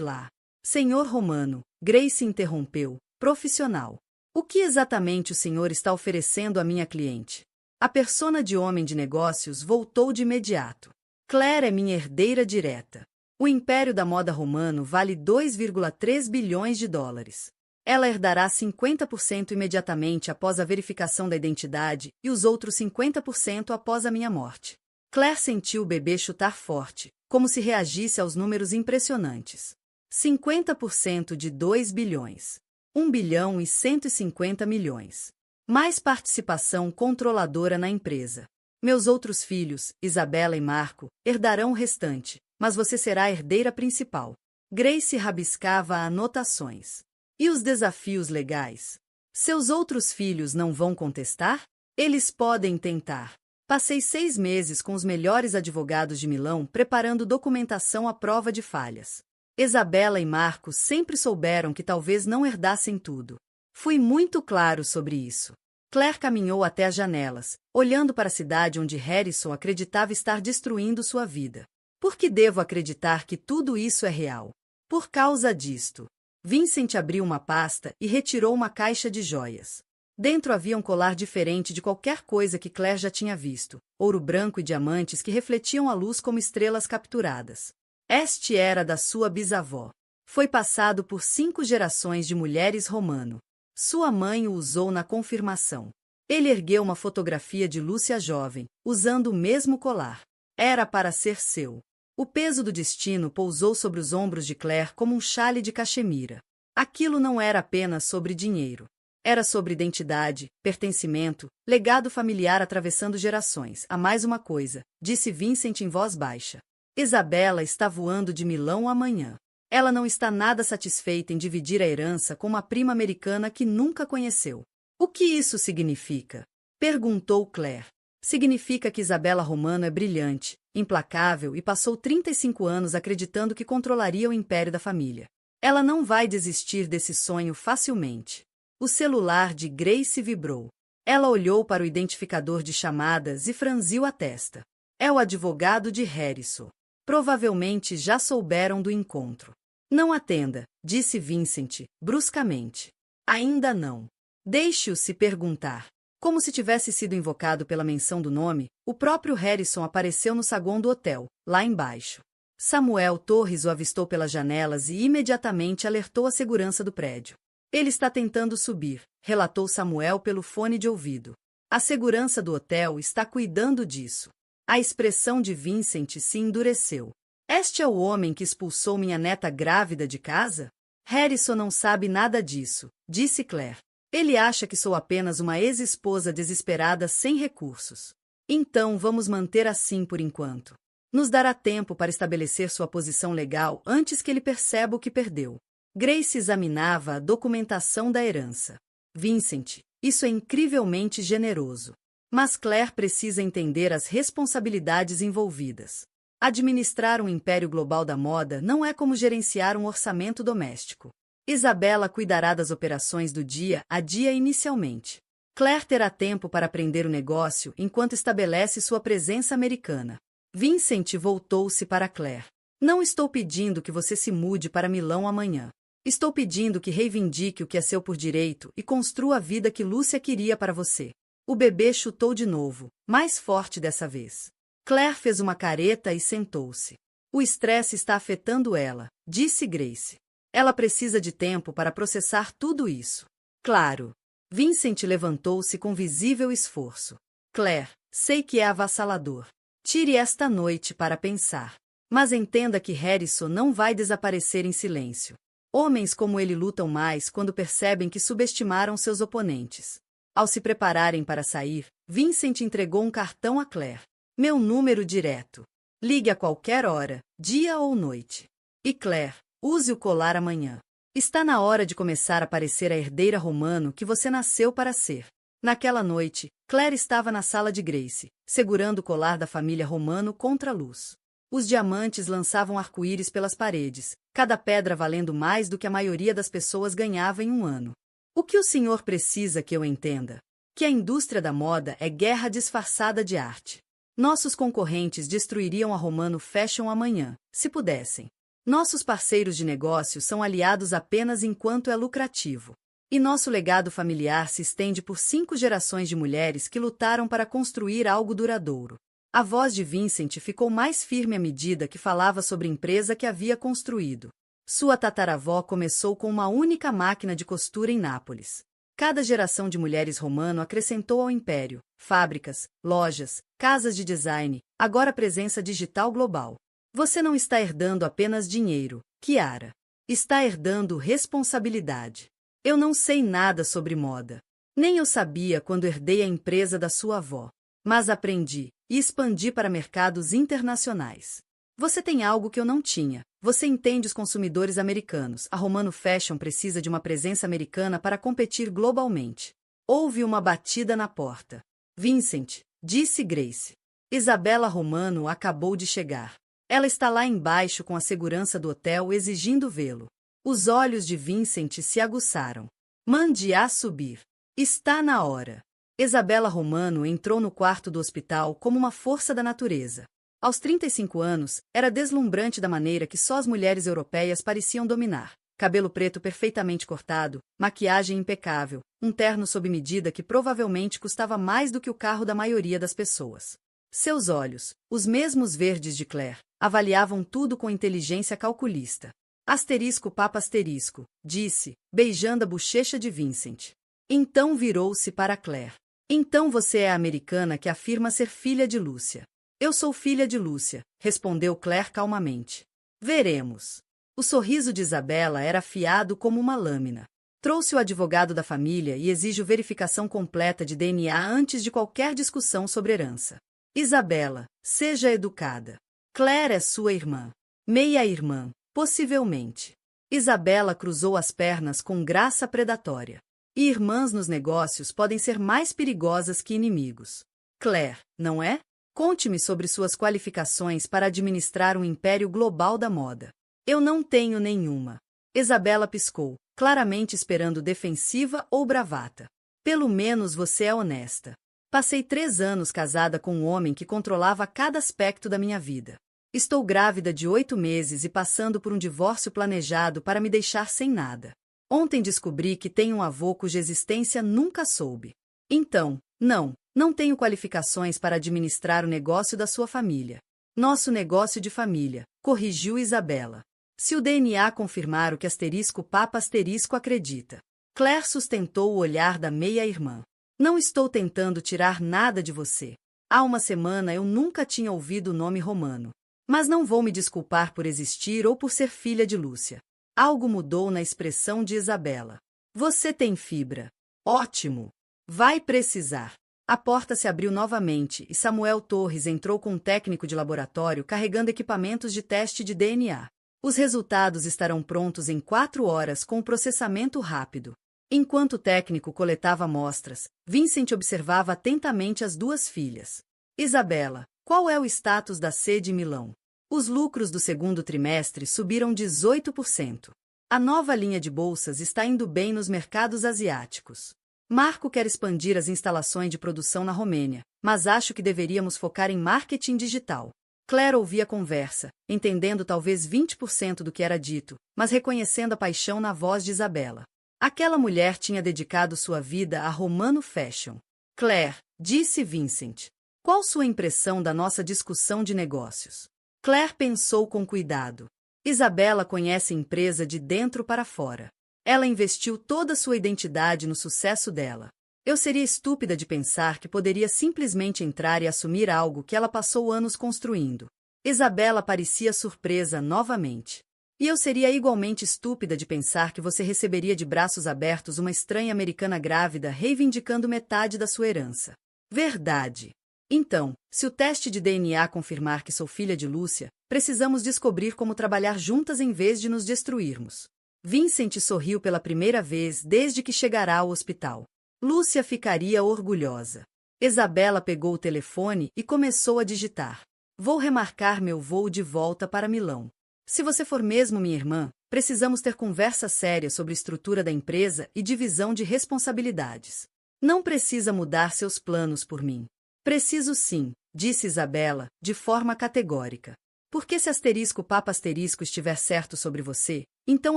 Speaker 1: lá. Senhor Romano, Grace interrompeu, profissional. O que exatamente o senhor está oferecendo à minha cliente? A persona de homem de negócios voltou de imediato. Claire é minha herdeira direta. O império da moda romano vale 2,3 bilhões de dólares. Ela herdará 50% imediatamente após a verificação da identidade e os outros 50% após a minha morte. Claire sentiu o bebê chutar forte, como se reagisse aos números impressionantes. 50% de 2 bilhões. 1 bilhão e 150 milhões. Mais participação controladora na empresa. Meus outros filhos, Isabela e Marco, herdarão o restante, mas você será a herdeira principal. Grace rabiscava anotações. E os desafios legais? Seus outros filhos não vão contestar? Eles podem tentar. Passei 6 meses com os melhores advogados de Milão preparando documentação à prova de falhas. Isabela e Marco sempre souberam que talvez não herdassem tudo. Fui muito claro sobre isso. Claire caminhou até as janelas, olhando para a cidade onde Harrison acreditava estar destruindo sua vida. Por que devo acreditar que tudo isso é real? Por causa disto. Vincent abriu uma pasta e retirou uma caixa de joias. Dentro havia um colar diferente de qualquer coisa que Claire já tinha visto, ouro branco e diamantes que refletiam a luz como estrelas capturadas. Este era da sua bisavó. Foi passado por 5 gerações de mulheres romano. Sua mãe o usou na confirmação. Ele ergueu uma fotografia de Lúcia jovem, usando o mesmo colar. Era para ser seu. O peso do destino pousou sobre os ombros de Claire como um xale de cachemira. Aquilo não era apenas sobre dinheiro. Era sobre identidade, pertencimento, legado familiar atravessando gerações. Há mais uma coisa, disse Vincent em voz baixa. Isabela está voando de Milão amanhã. Ela não está nada satisfeita em dividir a herança com uma prima americana que nunca conheceu. O que isso significa? Perguntou Claire. Significa que Isabela Romano é brilhante, implacável e passou 35 anos acreditando que controlaria o império da família. Ela não vai desistir desse sonho facilmente. O celular de Grace vibrou. Ela olhou para o identificador de chamadas e franziu a testa. É o advogado de Harrison. Provavelmente já souberam do encontro. Não atenda, disse Vincent, bruscamente. Ainda não. Deixe-o se perguntar. Como se tivesse sido invocado pela menção do nome, o próprio Harrison apareceu no saguão do hotel, lá embaixo. Samuel Torres o avistou pelas janelas e imediatamente alertou a segurança do prédio. Ele está tentando subir, relatou Samuel pelo fone de ouvido. A segurança do hotel está cuidando disso. A expressão de Vincent se endureceu. Este é o homem que expulsou minha neta grávida de casa? Harrison não sabe nada disso, disse Claire. Ele acha que sou apenas uma ex-esposa desesperada sem recursos. Então vamos manter assim por enquanto. Nos dará tempo para estabelecer sua posição legal antes que ele perceba o que perdeu. Grace examinava a documentação da herança. Vincent, isso é incrivelmente generoso. Mas Claire precisa entender as responsabilidades envolvidas. Administrar um império global da moda não é como gerenciar um orçamento doméstico. Isabela cuidará das operações do dia a dia inicialmente. Claire terá tempo para aprender o negócio enquanto estabelece sua presença americana. Vincent voltou-se para Claire. Não estou pedindo que você se mude para Milão amanhã. Estou pedindo que reivindique o que é seu por direito e construa a vida que Lúcia queria para você. O bebê chutou de novo, mais forte dessa vez. Claire fez uma careta e sentou-se. O estresse está afetando ela, disse Grace. Ela precisa de tempo para processar tudo isso. Claro. Vincent levantou-se com visível esforço. Claire, sei que é avassalador. Tire esta noite para pensar. Mas entenda que Harrison não vai desaparecer em silêncio. Homens como ele lutam mais quando percebem que subestimaram seus oponentes. Ao se prepararem para sair, Vincent entregou um cartão a Claire. Meu número direto. Ligue a qualquer hora, dia ou noite. E Claire, use o colar amanhã. Está na hora de começar a parecer a herdeira romano que você nasceu para ser. Naquela noite, Claire estava na sala de Grace, segurando o colar da família Romano contra a luz. Os diamantes lançavam arco-íris pelas paredes, cada pedra valendo mais do que a maioria das pessoas ganhava em um ano. O que o senhor precisa que eu entenda? Que a indústria da moda é guerra disfarçada de arte. Nossos concorrentes destruiriam a Romano Fashion amanhã, se pudessem. Nossos parceiros de negócio são aliados apenas enquanto é lucrativo. E nosso legado familiar se estende por 5 gerações de mulheres que lutaram para construir algo duradouro. A voz de Vincent ficou mais firme à medida que falava sobre a empresa que havia construído. Sua tataravó começou com uma única máquina de costura em Nápoles. Cada geração de mulheres romano acrescentou ao império fábricas, lojas, casas de design, agora presença digital global. Você não está herdando apenas dinheiro, Chiara. Está herdando responsabilidade. Eu não sei nada sobre moda. Nem eu sabia quando herdei a empresa da sua avó. Mas aprendi e expandi para mercados internacionais. Você tem algo que eu não tinha. Você entende os consumidores americanos. A Romano Fashion precisa de uma presença americana para competir globalmente. Houve uma batida na porta. Vincent, disse Grace. Isabela Romano acabou de chegar. Ela está lá embaixo com a segurança do hotel exigindo vê-lo. Os olhos de Vincent se aguçaram. Mande-a subir. Está na hora. Isabela Romano entrou no quarto do hospital como uma força da natureza. Aos 35 anos, era deslumbrante da maneira que só as mulheres europeias pareciam dominar. Cabelo preto perfeitamente cortado, maquiagem impecável, um terno sob medida que provavelmente custava mais do que o carro da maioria das pessoas. Seus olhos, os mesmos verdes de Claire, avaliavam tudo com inteligência calculista. Asterisco papa asterisco, disse, beijando a bochecha de Vincent. Então virou-se para Claire. Então você é a americana que afirma ser filha de Lúcia. Eu sou filha de Lúcia, respondeu Claire calmamente. Veremos. O sorriso de Isabela era afiado como uma lâmina. Trouxe o advogado da família e exijo verificação completa de DNA antes de qualquer discussão sobre herança. Isabela, seja educada. Claire é sua irmã. Meia-irmã, possivelmente. Isabela cruzou as pernas com graça predatória. E irmãs nos negócios podem ser mais perigosas que inimigos. Claire, não é? Conte-me sobre suas qualificações para administrar um império global da moda. Eu não tenho nenhuma. Isabela piscou, claramente esperando defensiva ou bravata. Pelo menos você é honesta. Passei 3 anos casada com um homem que controlava cada aspecto da minha vida. Estou grávida de 8 meses e passando por um divórcio planejado para me deixar sem nada. Ontem descobri que tenho um avô cuja existência nunca soube. Então, não tenho qualificações para administrar o negócio da sua família. Nosso negócio de família, corrigiu Isabela. Se o DNA confirmar o que asterisco papa asterisco acredita. Claire sustentou o olhar da meia-irmã. Não estou tentando tirar nada de você. Há uma semana eu nunca tinha ouvido o nome Romano. Mas não vou me desculpar por existir ou por ser filha de Lúcia. Algo mudou na expressão de Isabela. Você tem fibra. Ótimo. Vai precisar. A porta se abriu novamente e Samuel Torres entrou com um técnico de laboratório carregando equipamentos de teste de DNA. Os resultados estarão prontos em 4 horas com o processamento rápido. Enquanto o técnico coletava amostras, Vincent observava atentamente as 2 filhas. Isabela, qual é o status da C de Milão? Os lucros do segundo trimestre subiram 18%. A nova linha de bolsas está indo bem nos mercados asiáticos. Marco quer expandir as instalações de produção na Romênia, mas acho que deveríamos focar em marketing digital. Claire ouvia a conversa, entendendo talvez 20% do que era dito, mas reconhecendo a paixão na voz de Isabela. Aquela mulher tinha dedicado sua vida à Romano Fashion. Claire, disse Vincent. Qual sua impressão da nossa discussão de negócios? Claire pensou com cuidado. Isabela conhece a empresa de dentro para fora. Ela investiu toda sua identidade no sucesso dela. Eu seria estúpida de pensar que poderia simplesmente entrar e assumir algo que ela passou anos construindo. Isabela parecia surpresa novamente. E eu seria igualmente estúpida de pensar que você receberia de braços abertos uma estranha americana grávida reivindicando metade da sua herança. Verdade. Então, se o teste de DNA confirmar que sou filha de Lúcia, precisamos descobrir como trabalhar juntas em vez de nos destruirmos. Vincent sorriu pela primeira vez desde que chegará ao hospital. Lúcia ficaria orgulhosa. Isabela pegou o telefone e começou a digitar. Vou remarcar meu voo de volta para Milão. Se você for mesmo minha irmã, precisamos ter conversa séria sobre a estrutura da empresa e divisão de responsabilidades. Não precisa mudar seus planos por mim. Preciso sim, disse Isabela, de forma categórica. Porque se asterisco papa asterisco estiver certo sobre você, então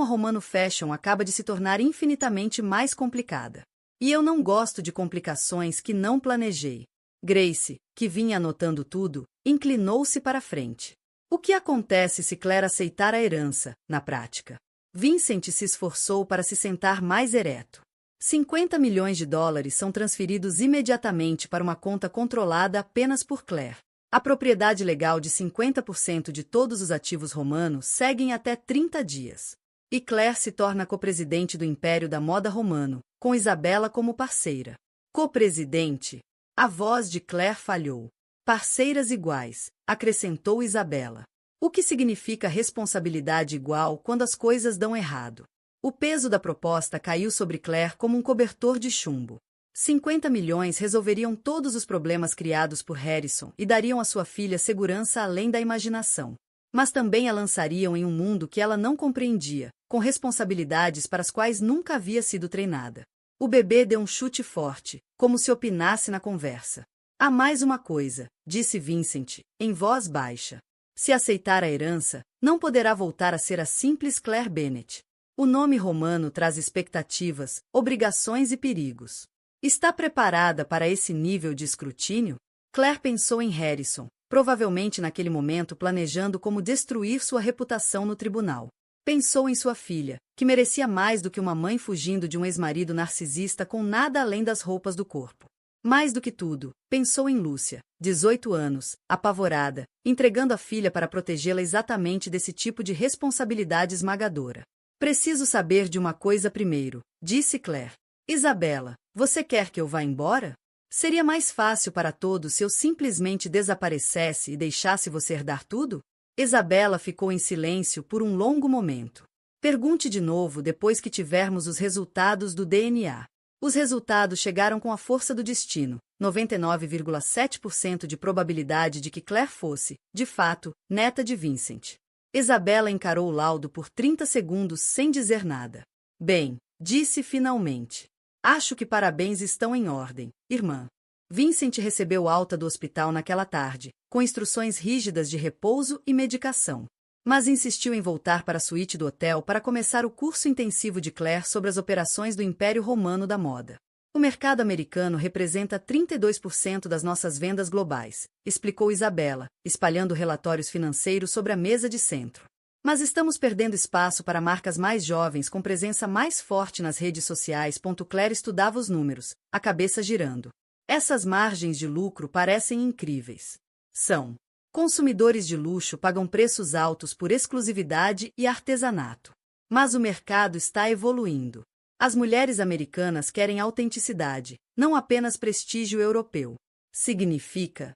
Speaker 1: a Romano Fashion acaba de se tornar infinitamente mais complicada. E eu não gosto de complicações que não planejei. Grace, que vinha anotando tudo, inclinou-se para a frente. O que acontece se Claire aceitar a herança, na prática? Vincent se esforçou para se sentar mais ereto. 50 milhões de dólares são transferidos imediatamente para uma conta controlada apenas por Claire. A propriedade legal de 50% de todos os ativos romanos segue até 30 dias. E Claire se torna copresidente do Império da Moda Romano, com Isabela como parceira. Copresidente? A voz de Claire falhou. Parceiras iguais, acrescentou Isabela. O que significa responsabilidade igual quando as coisas dão errado? O peso da proposta caiu sobre Claire como um cobertor de chumbo. 50 milhões resolveriam todos os problemas criados por Harrison e dariam à sua filha segurança além da imaginação. Mas também a lançariam em um mundo que ela não compreendia, com responsabilidades para as quais nunca havia sido treinada. O bebê deu um chute forte, como se opinasse na conversa. Há mais uma coisa, disse Vincent, em voz baixa. Se aceitar a herança, não poderá voltar a ser a simples Claire Bennett. O nome romano traz expectativas, obrigações e perigos. Está preparada para esse nível de escrutínio? Claire pensou em Harrison, provavelmente naquele momento planejando como destruir sua reputação no tribunal. Pensou em sua filha, que merecia mais do que uma mãe fugindo de um ex-marido narcisista com nada além das roupas do corpo. Mais do que tudo, pensou em Lúcia, 18 anos, apavorada, entregando a filha para protegê-la exatamente desse tipo de responsabilidade esmagadora. Preciso saber de uma coisa primeiro, disse Claire. Isabela, você quer que eu vá embora? Seria mais fácil para todos se eu simplesmente desaparecesse e deixasse você herdar tudo? Isabela ficou em silêncio por um longo momento. Pergunte de novo depois que tivermos os resultados do DNA. Os resultados chegaram com a força do destino, 99,7% de probabilidade de que Claire fosse, de fato, neta de Vincent. Isabela encarou o laudo por 30 segundos sem dizer nada. Bem, disse finalmente. Acho que parabéns estão em ordem, irmã. Vincent recebeu alta do hospital naquela tarde, com instruções rígidas de repouso e medicação. Mas insistiu em voltar para a suíte do hotel para começar o curso intensivo de Claire sobre as operações do Império Romano da Moda. O mercado americano representa 32% das nossas vendas globais, explicou Isabela, espalhando relatórios financeiros sobre a mesa de centro. Mas estamos perdendo espaço para marcas mais jovens com presença mais forte nas redes sociais. Claire estudava os números, a cabeça girando. Essas margens de lucro parecem incríveis. São. Consumidores de luxo pagam preços altos por exclusividade e artesanato. Mas o mercado está evoluindo. As mulheres americanas querem autenticidade, não apenas prestígio europeu. Significa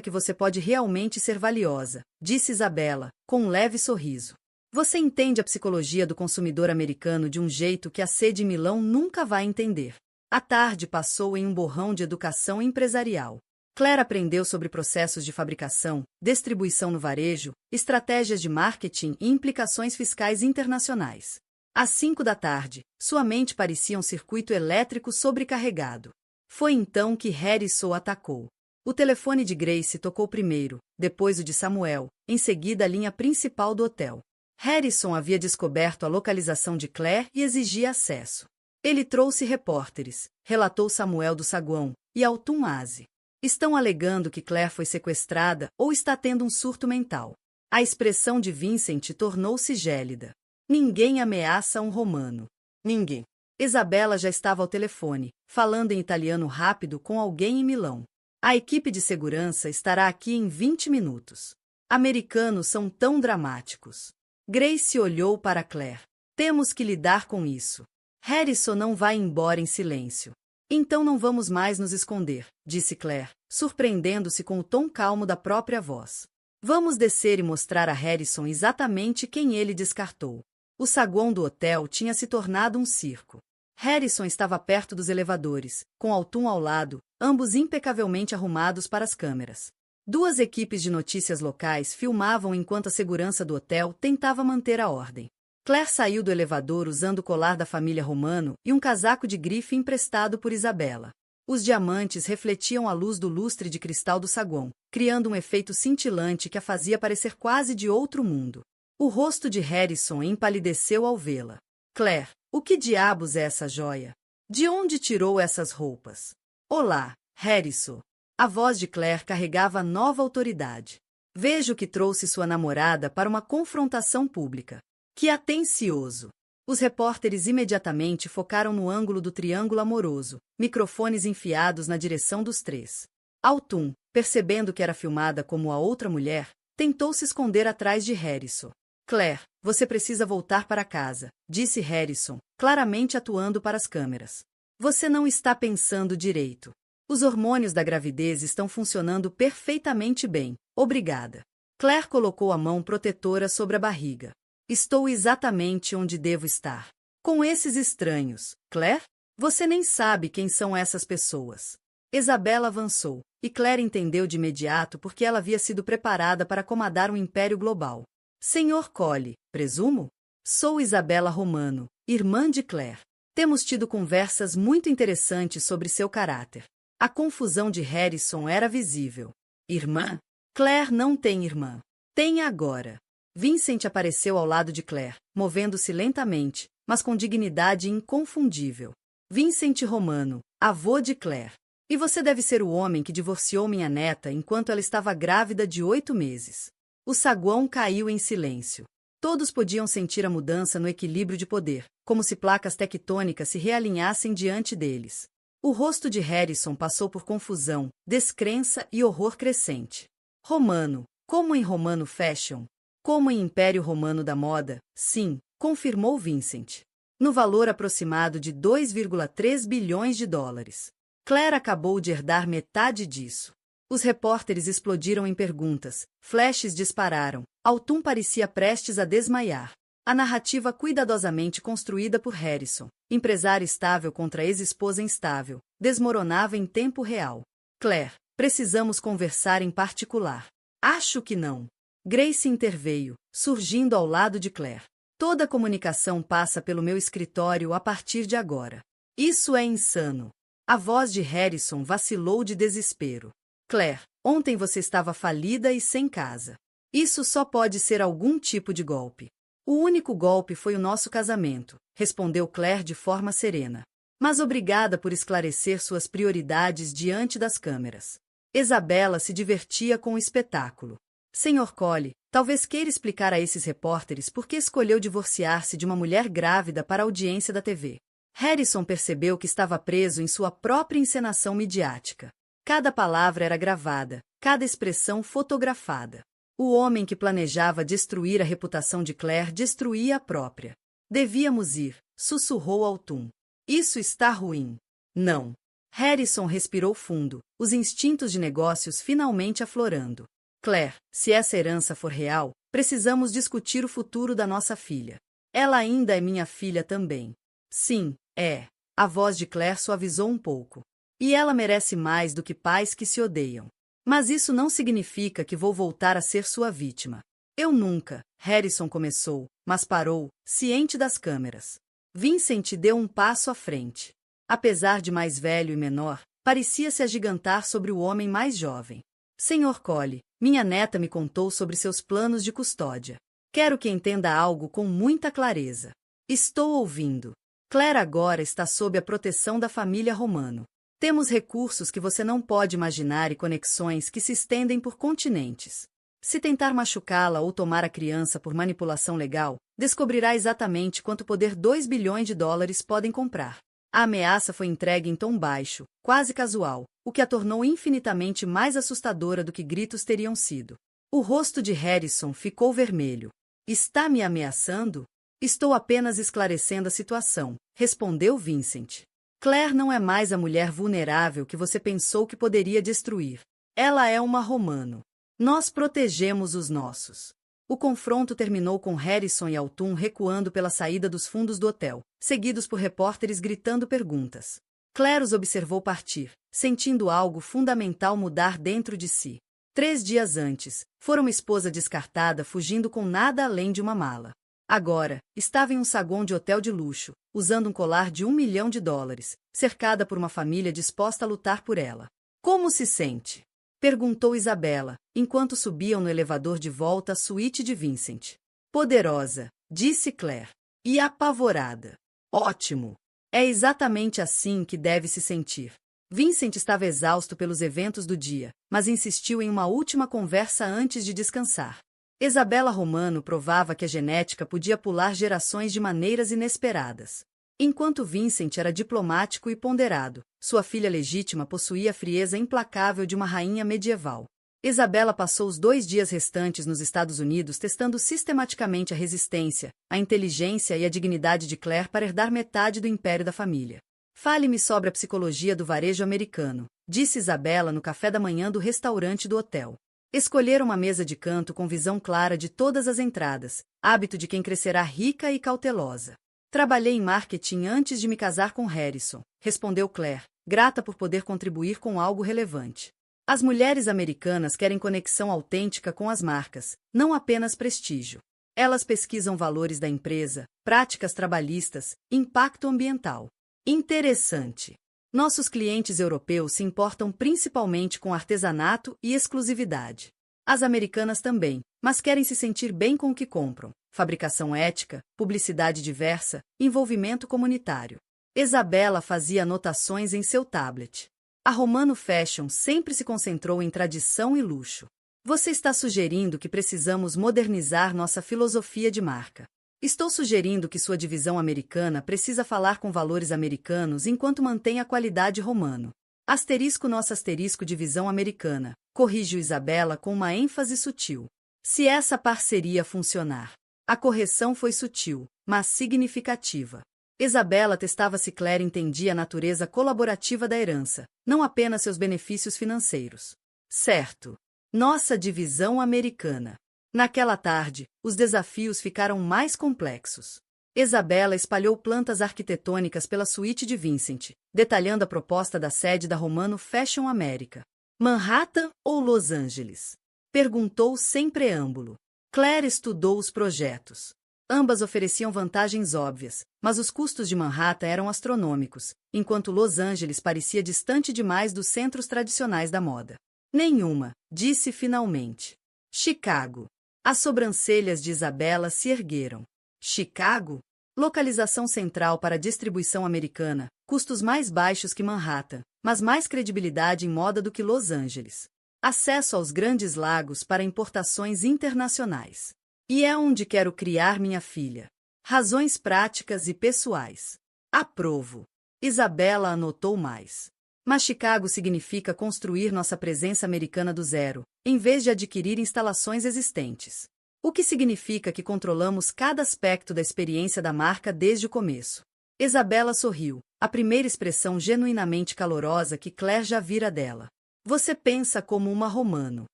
Speaker 1: que você pode realmente ser valiosa, disse Isabela, com um leve sorriso. Você entende a psicologia do consumidor americano de um jeito que a sede em Milão nunca vai entender. A tarde passou em um borrão de educação empresarial. Claire aprendeu sobre processos de fabricação, distribuição no varejo, estratégias de marketing e implicações fiscais internacionais. Às 5 da tarde, sua mente parecia um circuito elétrico sobrecarregado. Foi então que Harrison atacou. O telefone de Grace tocou primeiro, depois o de Samuel, em seguida a linha principal do hotel. Harrison havia descoberto a localização de Claire e exigia acesso. Ele trouxe repórteres, relatou Samuel do saguão, e Altum Aze. Estão alegando que Claire foi sequestrada ou está tendo um surto mental. A expressão de Vincent tornou-se gélida. Ninguém ameaça um romano. Ninguém. Isabela já estava ao telefone, falando em italiano rápido com alguém em Milão. A equipe de segurança estará aqui em 20 minutos. Americanos são tão dramáticos. Grace olhou para Claire. Temos que lidar com isso. Harrison não vai embora em silêncio. Então não vamos mais nos esconder, disse Claire, surpreendendo-se com o tom calmo da própria voz. Vamos descer e mostrar a Harrison exatamente quem ele descartou. O saguão do hotel tinha se tornado um circo. Harrison estava perto dos elevadores, com Altum ao lado, ambos impecavelmente arrumados para as câmeras. Duas equipes de notícias locais filmavam enquanto a segurança do hotel tentava manter a ordem. Claire saiu do elevador usando o colar da família Romano e um casaco de grife emprestado por Isabela. Os diamantes refletiam a luz do lustre de cristal do saguão, criando um efeito cintilante que a fazia parecer quase de outro mundo. O rosto de Harrison empalideceu ao vê-la. Claire, o que diabos é essa joia? De onde tirou essas roupas? Olá, Harrison. A voz de Claire carregava nova autoridade. Vejo que trouxe sua namorada para uma confrontação pública. Que atencioso! Os repórteres imediatamente focaram no ângulo do triângulo amoroso, microfones enfiados na direção dos três. Autumn, percebendo que era filmada como a outra mulher, tentou se esconder atrás de Harrison. Claire, você precisa voltar para casa, disse Harrison, claramente atuando para as câmeras. Você não está pensando direito. Os hormônios da gravidez estão funcionando perfeitamente bem, obrigada. Claire colocou a mão protetora sobre a barriga. Estou exatamente onde devo estar. Com esses estranhos, Claire? Você nem sabe quem são essas pessoas. Isabela avançou, e Claire entendeu de imediato porque ela havia sido preparada para comandar um império global. Senhor Cole, presumo? Sou Isabela Romano, irmã de Claire. Temos tido conversas muito interessantes sobre seu caráter. A confusão de Harrison era visível. Irmã? Claire não tem irmã. Tem agora. Vincent apareceu ao lado de Claire, movendo-se lentamente, mas com dignidade inconfundível. Vincent Romano, avô de Claire. E você deve ser o homem que divorciou minha neta enquanto ela estava grávida de 8 meses. O saguão caiu em silêncio. Todos podiam sentir a mudança no equilíbrio de poder, como se placas tectônicas se realinhassem diante deles. O rosto de Harrison passou por confusão, descrença e horror crescente. Romano, como em Romano Fashion? Como em Império Romano da Moda, sim, confirmou Vincent. No valor aproximado de 2,3 bilhões de dólares. Claire acabou de herdar metade disso. Os repórteres explodiram em perguntas, flashes dispararam, Autumn parecia prestes a desmaiar. A narrativa cuidadosamente construída por Harrison, empresário estável contra ex-esposa instável, desmoronava em tempo real. Claire, precisamos conversar em particular. Acho que não. Grace interveio, surgindo ao lado de Claire. Toda a comunicação passa pelo meu escritório a partir de agora. Isso é insano. A voz de Harrison vacilou de desespero. Claire, ontem você estava falida e sem casa. Isso só pode ser algum tipo de golpe. O único golpe foi o nosso casamento, respondeu Claire de forma serena. Mas obrigada por esclarecer suas prioridades diante das câmeras. Isabela se divertia com o espetáculo. Senhor Cole, talvez queira explicar a esses repórteres por que escolheu divorciar-se de uma mulher grávida para a audiência da TV. Harrison percebeu que estava preso em sua própria encenação midiática. Cada palavra era gravada, cada expressão fotografada. O homem que planejava destruir a reputação de Claire destruía a própria. Devíamos ir, sussurrou Autumn. Isso está ruim. Não. Harrison respirou fundo, os instintos de negócios finalmente aflorando. Claire, se essa herança for real, precisamos discutir o futuro da nossa filha. Ela ainda é minha filha também. Sim, é. A voz de Claire suavizou um pouco. E ela merece mais do que pais que se odeiam. Mas isso não significa que vou voltar a ser sua vítima. Eu nunca, Harrison começou, mas parou, ciente das câmeras. Vincent deu um passo à frente. Apesar de mais velho e menor, parecia se agigantar sobre o homem mais jovem. Senhor Cole, minha neta me contou sobre seus planos de custódia. Quero que entenda algo com muita clareza. Estou ouvindo. Claire agora está sob a proteção da família Romano. Temos recursos que você não pode imaginar e conexões que se estendem por continentes. Se tentar machucá-la ou tomar a criança por manipulação legal, descobrirá exatamente quanto poder 2 bilhões de dólares podem comprar. A ameaça foi entregue em tom baixo, quase casual, o que a tornou infinitamente mais assustadora do que gritos teriam sido. O rosto de Harrison ficou vermelho. Está me ameaçando? Estou apenas esclarecendo a situação, respondeu Vincent. Claire não é mais a mulher vulnerável que você pensou que poderia destruir. Ela é uma Romano. Nós protegemos os nossos. O confronto terminou com Harrison e Autumn recuando pela saída dos fundos do hotel, seguidos por repórteres gritando perguntas. Claire os observou partir, sentindo algo fundamental mudar dentro de si. 3 dias antes, fora uma esposa descartada fugindo com nada além de uma mala. Agora, estava em um saguão de hotel de luxo, usando um colar de 1 milhão de dólares, cercada por uma família disposta a lutar por ela. Como se sente? Perguntou Isabela, enquanto subiam no elevador de volta à suíte de Vincent. Poderosa, disse Claire. E apavorada. Ótimo! É exatamente assim que deve se sentir. Vincent estava exausto pelos eventos do dia, mas insistiu em uma última conversa antes de descansar. Isabella Romano provava que a genética podia pular gerações de maneiras inesperadas. Enquanto Vincent era diplomático e ponderado, sua filha legítima possuía a frieza implacável de uma rainha medieval. Isabella passou os 2 dias restantes nos Estados Unidos testando sistematicamente a resistência, a inteligência e a dignidade de Claire para herdar metade do império da família. Fale-me sobre a psicologia do varejo americano, disse Isabella no café da manhã do restaurante do hotel. Escolher uma mesa de canto com visão clara de todas as entradas, hábito de quem crescerá rica e cautelosa. Trabalhei em marketing antes de me casar com Harrison, respondeu Claire, grata por poder contribuir com algo relevante. As mulheres americanas querem conexão autêntica com as marcas, não apenas prestígio. Elas pesquisam valores da empresa, práticas trabalhistas, impacto ambiental. Interessante. Nossos clientes europeus se importam principalmente com artesanato e exclusividade. As americanas também, mas querem se sentir bem com o que compram. Fabricação ética, publicidade diversa, envolvimento comunitário. Isabella fazia anotações em seu tablet. A Romano Fashion sempre se concentrou em tradição e luxo. Você está sugerindo que precisamos modernizar nossa filosofia de marca. Estou sugerindo que sua divisão americana precisa falar com valores americanos enquanto mantém a qualidade romano. Asterisco nossa asterisco divisão americana, corrigiu Isabella com uma ênfase sutil. Se essa parceria funcionar. A correção foi sutil, mas significativa. Isabella testava se Claire entendia a natureza colaborativa da herança, não apenas seus benefícios financeiros. Certo. Nossa divisão americana. Naquela tarde, os desafios ficaram mais complexos. Isabella espalhou plantas arquitetônicas pela suíte de Vincent, detalhando a proposta da sede da Romano Fashion América. Manhattan ou Los Angeles? Perguntou sem preâmbulo. Claire estudou os projetos. Ambas ofereciam vantagens óbvias, mas os custos de Manhattan eram astronômicos, enquanto Los Angeles parecia distante demais dos centros tradicionais da moda. Nenhuma, disse finalmente. Chicago. As sobrancelhas de Isabella se ergueram. Chicago? Localização central para a distribuição americana, custos mais baixos que Manhattan, mas mais credibilidade em moda do que Los Angeles. Acesso aos grandes lagos para importações internacionais. E é onde quero criar minha filha. Razões práticas e pessoais. Aprovo. Isabella anotou mais. Mas Chicago significa construir nossa presença americana do zero, em vez de adquirir instalações existentes. O que significa que controlamos cada aspecto da experiência da marca desde o começo. Isabella sorriu, a primeira expressão genuinamente calorosa que Claire já vira dela. Você pensa como uma romano.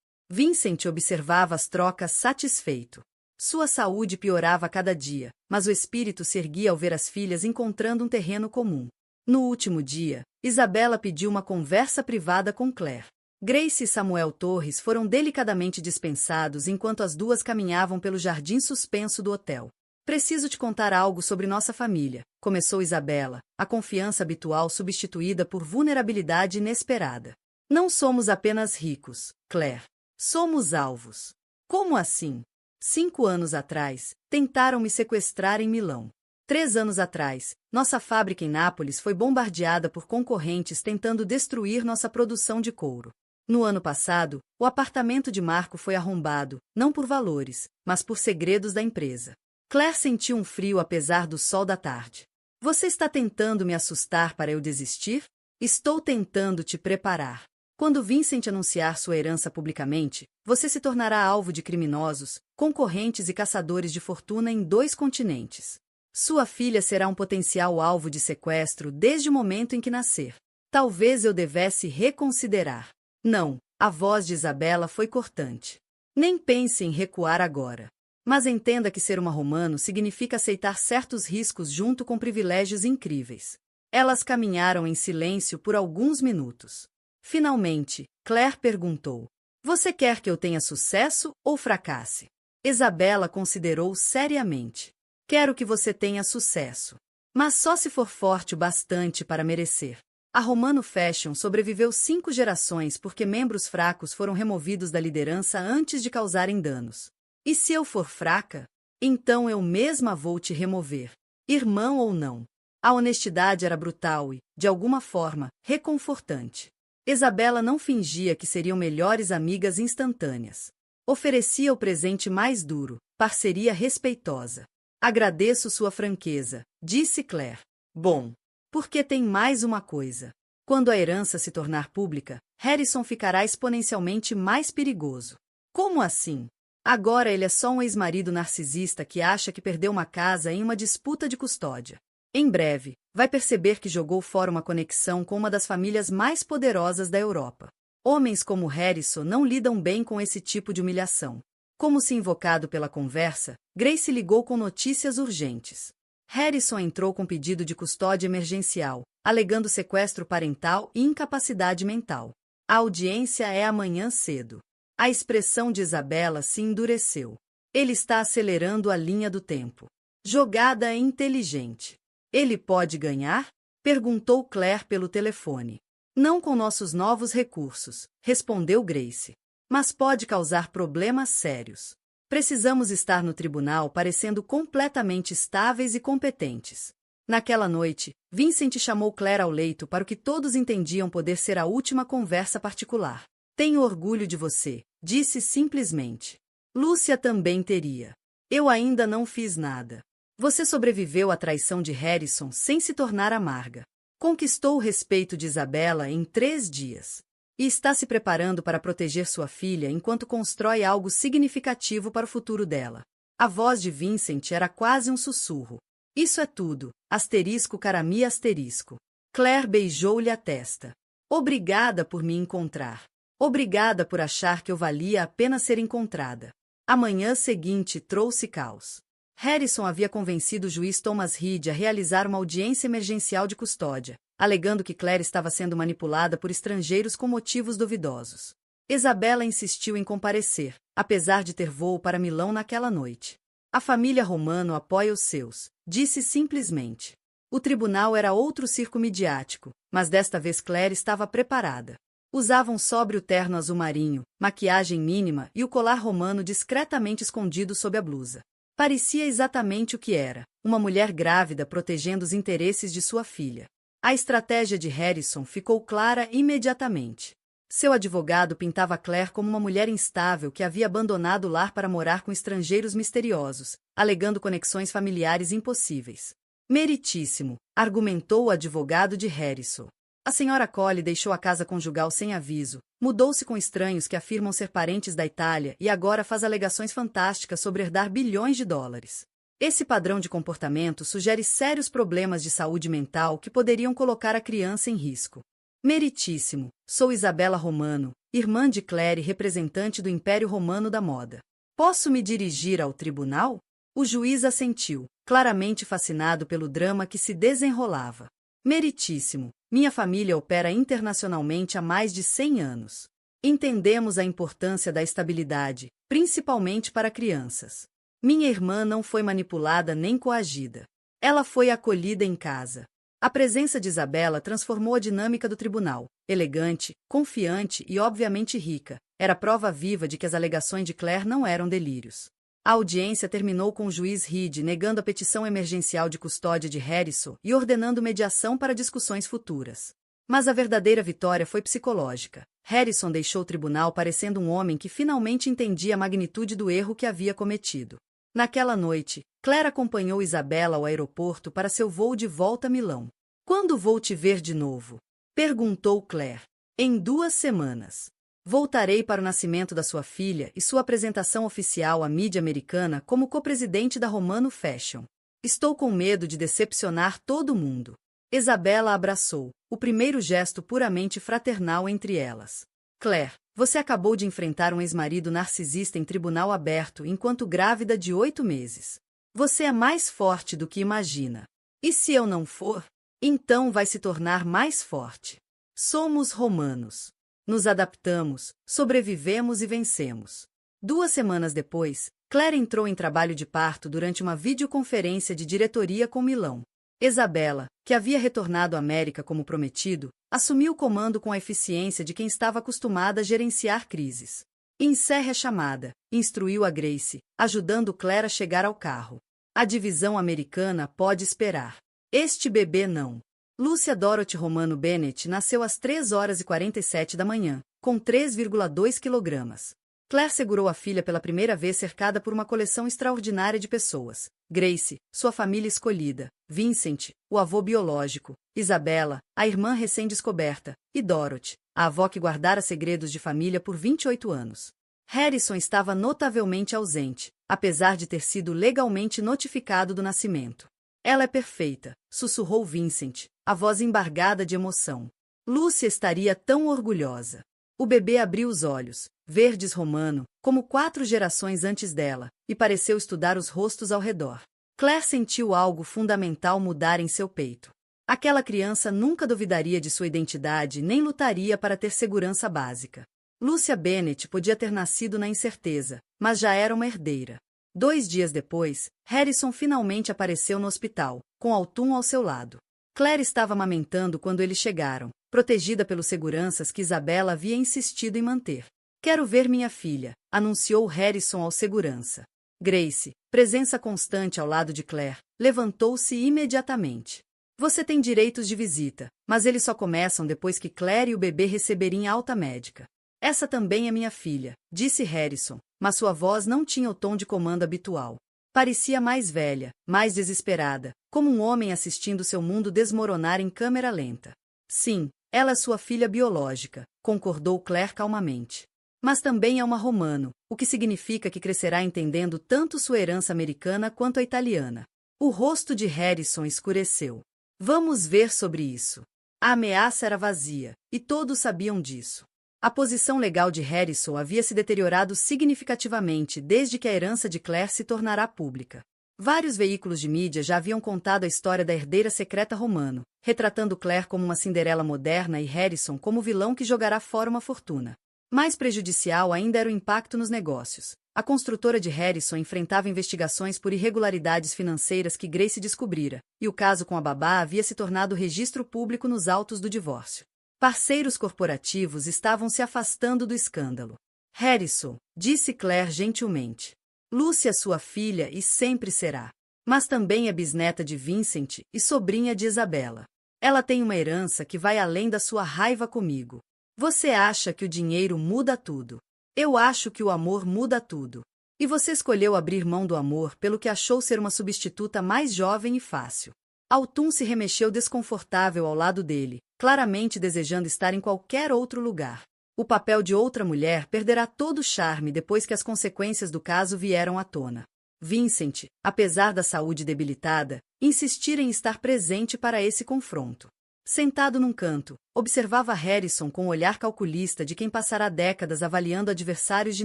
Speaker 1: Vincent observava as trocas satisfeito. Sua saúde piorava a cada dia, mas o espírito se erguia ao ver as filhas encontrando um terreno comum. No último dia, Isabella pediu uma conversa privada com Claire. Grace e Samuel Torres foram delicadamente dispensados enquanto as duas caminhavam pelo jardim suspenso do hotel. Preciso te contar algo sobre nossa família, começou Isabella, a confiança habitual substituída por vulnerabilidade inesperada. Não somos apenas ricos, Claire. Somos alvos. Como assim? 5 anos atrás, tentaram me sequestrar em Milão. 3 anos atrás, nossa fábrica em Nápoles foi bombardeada por concorrentes tentando destruir nossa produção de couro. No ano passado, o apartamento de Marco foi arrombado, não por valores, mas por segredos da empresa. Claire sentiu um frio apesar do sol da tarde. Você está tentando me assustar para eu desistir? Estou tentando te preparar. Quando Vincent anunciar sua herança publicamente, você se tornará alvo de criminosos, concorrentes e caçadores de fortuna em 2 continentes. Sua filha será um potencial alvo de sequestro desde o momento em que nascer. Talvez eu devesse reconsiderar. Não, a voz de Isabella foi cortante. Nem pense em recuar agora. Mas entenda que ser uma romano significa aceitar certos riscos junto com privilégios incríveis. Elas caminharam em silêncio por alguns minutos. Finalmente, Claire perguntou. Você quer que eu tenha sucesso ou fracasse? Isabella considerou seriamente. Quero que você tenha sucesso. Mas só se for forte o bastante para merecer. A Romano Fashion sobreviveu 5 gerações porque membros fracos foram removidos da liderança antes de causarem danos. E se eu for fraca? Então eu mesma vou te remover. Irmão ou não. A honestidade era brutal e, de alguma forma, reconfortante. Isabela não fingia que seriam melhores amigas instantâneas. Oferecia o presente mais duro, parceria respeitosa. Agradeço sua franqueza, disse Claire. Bom, porque tem mais uma coisa. Quando a herança se tornar pública, Harrison ficará exponencialmente mais perigoso. Como assim? Agora ele é só um ex-marido narcisista que acha que perdeu uma casa em uma disputa de custódia. Em breve, vai perceber que jogou fora uma conexão com uma das famílias mais poderosas da Europa. Homens como Harrison não lidam bem com esse tipo de humilhação. Como se invocado pela conversa, Grace ligou com notícias urgentes. Harrison entrou com pedido de custódia emergencial, alegando sequestro parental e incapacidade mental. A audiência é amanhã cedo. A expressão de Isabela se endureceu. Ele está acelerando a linha do tempo. Jogada inteligente. Ele pode ganhar? Perguntou Claire pelo telefone. Não com nossos novos recursos, respondeu Grace. Mas pode causar problemas sérios. Precisamos estar no tribunal parecendo completamente estáveis e competentes. Naquela noite, Vincent chamou Claire ao leito para o que todos entendiam poder ser a última conversa particular. Tenho orgulho de você, disse simplesmente. Lúcia também teria. Eu ainda não fiz nada. Você sobreviveu à traição de Harrison sem se tornar amarga. Conquistou o respeito de Isabela em 3 dias. E está se preparando para proteger sua filha enquanto constrói algo significativo para o futuro dela. A voz de Vincent era quase um sussurro. Isso é tudo, asterisco Carami asterisco. Claire beijou-lhe a testa. Obrigada por me encontrar. Obrigada por achar que eu valia a pena ser encontrada. A manhã seguinte trouxe caos. Harrison havia convencido o juiz Thomas Reed a realizar uma audiência emergencial de custódia, alegando que Claire estava sendo manipulada por estrangeiros com motivos duvidosos. Isabela insistiu em comparecer, apesar de ter voo para Milão naquela noite. A família Romano apoia os seus, disse simplesmente. O tribunal era outro circo midiático, mas desta vez Claire estava preparada. Usava um sóbrio terno azul marinho, maquiagem mínima e o colar romano discretamente escondido sob a blusa. Parecia exatamente o que era, uma mulher grávida protegendo os interesses de sua filha. A estratégia de Harrison ficou clara imediatamente. Seu advogado pintava Claire como uma mulher instável que havia abandonado o lar para morar com estrangeiros misteriosos, alegando conexões familiares impossíveis. Meritíssimo, argumentou o advogado de Harrison. A senhora Collie deixou a casa conjugal sem aviso, mudou-se com estranhos que afirmam ser parentes da Itália e agora faz alegações fantásticas sobre herdar bilhões de dólares. Esse padrão de comportamento sugere sérios problemas de saúde mental que poderiam colocar a criança em risco. Meritíssimo, sou Isabela Romano, irmã de Claire e representante do Império Romano da Moda. Posso me dirigir ao tribunal? O juiz assentiu, claramente fascinado pelo drama que se desenrolava. Meritíssimo, minha família opera internacionalmente há mais de 100 anos. Entendemos a importância da estabilidade, principalmente para crianças. Minha irmã não foi manipulada nem coagida. Ela foi acolhida em casa. A presença de Isabela transformou a dinâmica do tribunal. Elegante, confiante e obviamente rica, era prova viva de que as alegações de Claire não eram delírios. A audiência terminou com o juiz Reed negando a petição emergencial de custódia de Harrison e ordenando mediação para discussões futuras. Mas a verdadeira vitória foi psicológica. Harrison deixou o tribunal parecendo um homem que finalmente entendia a magnitude do erro que havia cometido. Naquela noite, Claire acompanhou Isabela ao aeroporto para seu voo de volta a Milão. Quando vou te ver de novo? Perguntou Claire. Em 2 semanas. Voltarei para o nascimento da sua filha e sua apresentação oficial à mídia americana como co-presidente da Romano Fashion. Estou com medo de decepcionar todo mundo. Isabela abraçou, o primeiro gesto puramente fraternal entre elas. Claire, você acabou de enfrentar um ex-marido narcisista em tribunal aberto enquanto grávida de 8 meses. Você é mais forte do que imagina. E se eu não for? Então vai se tornar mais forte. Somos romanos. Nos adaptamos, sobrevivemos e vencemos. 2 semanas depois, Claire entrou em trabalho de parto durante uma videoconferência de diretoria com Milão. Isabela, que havia retornado à América como prometido, assumiu o comando com a eficiência de quem estava acostumada a gerenciar crises. Encerre a chamada, instruiu a Grace, ajudando Claire a chegar ao carro. A divisão americana pode esperar. Este bebê não. Lúcia Dorothy Romano Bennett nasceu às 3h47 da manhã, com 3,2 quilogramas. Claire segurou a filha pela primeira vez cercada por uma coleção extraordinária de pessoas. Grace, sua família escolhida, Vincent, o avô biológico, Isabella, a irmã recém-descoberta, e Dorothy, a avó que guardara segredos de família por 28 anos. Harrison estava notavelmente ausente, apesar de ter sido legalmente notificado do nascimento. Ela é perfeita, sussurrou Vincent, a voz embargada de emoção. Lúcia estaria tão orgulhosa. O bebê abriu os olhos, verdes romano, como 4 gerações antes dela, e pareceu estudar os rostos ao redor. Claire sentiu algo fundamental mudar em seu peito. Aquela criança nunca duvidaria de sua identidade nem lutaria para ter segurança básica. Lúcia Bennett podia ter nascido na incerteza, mas já era uma herdeira. 2 dias depois, Harrison finalmente apareceu no hospital, com Autumn ao seu lado. Claire estava amamentando quando eles chegaram, protegida pelos seguranças que Isabella havia insistido em manter. Quero ver minha filha, anunciou Harrison ao segurança. Grace, presença constante ao lado de Claire, levantou-se imediatamente. Você tem direitos de visita, mas eles só começam depois que Claire e o bebê receberem alta médica. Essa também é minha filha, disse Harrison, mas sua voz não tinha o tom de comando habitual. Parecia mais velha, mais desesperada, como um homem assistindo seu mundo desmoronar em câmera lenta. Sim, ela é sua filha biológica, concordou Claire calmamente. Mas também é uma romano, o que significa que crescerá entendendo tanto sua herança americana quanto a italiana. O rosto de Harrison escureceu. Vamos ver sobre isso. A ameaça era vazia, e todos sabiam disso. A posição legal de Harrison havia se deteriorado significativamente desde que a herança de Claire se tornara pública. Vários veículos de mídia já haviam contado a história da herdeira secreta romano, retratando Claire como uma Cinderela moderna e Harrison como o vilão que jogará fora uma fortuna. Mais prejudicial ainda era o impacto nos negócios. A construtora de Harrison enfrentava investigações por irregularidades financeiras que Grace descobrira, e o caso com a babá havia se tornado registro público nos autos do divórcio. Parceiros corporativos estavam se afastando do escândalo. Harrison, disse Claire gentilmente. Lúcia é sua filha e sempre será. Mas também é bisneta de Vincent e sobrinha de Isabella. Ela tem uma herança que vai além da sua raiva comigo. Você acha que o dinheiro muda tudo? Eu acho que o amor muda tudo. E você escolheu abrir mão do amor pelo que achou ser uma substituta mais jovem e fácil. Autumn se remexeu desconfortável ao lado dele, claramente desejando estar em qualquer outro lugar. O papel de outra mulher perderá todo o charme depois que as consequências do caso vieram à tona. Vincent, apesar da saúde debilitada, insistira em estar presente para esse confronto. Sentado num canto, observava Harrison com o olhar calculista de quem passará décadas avaliando adversários de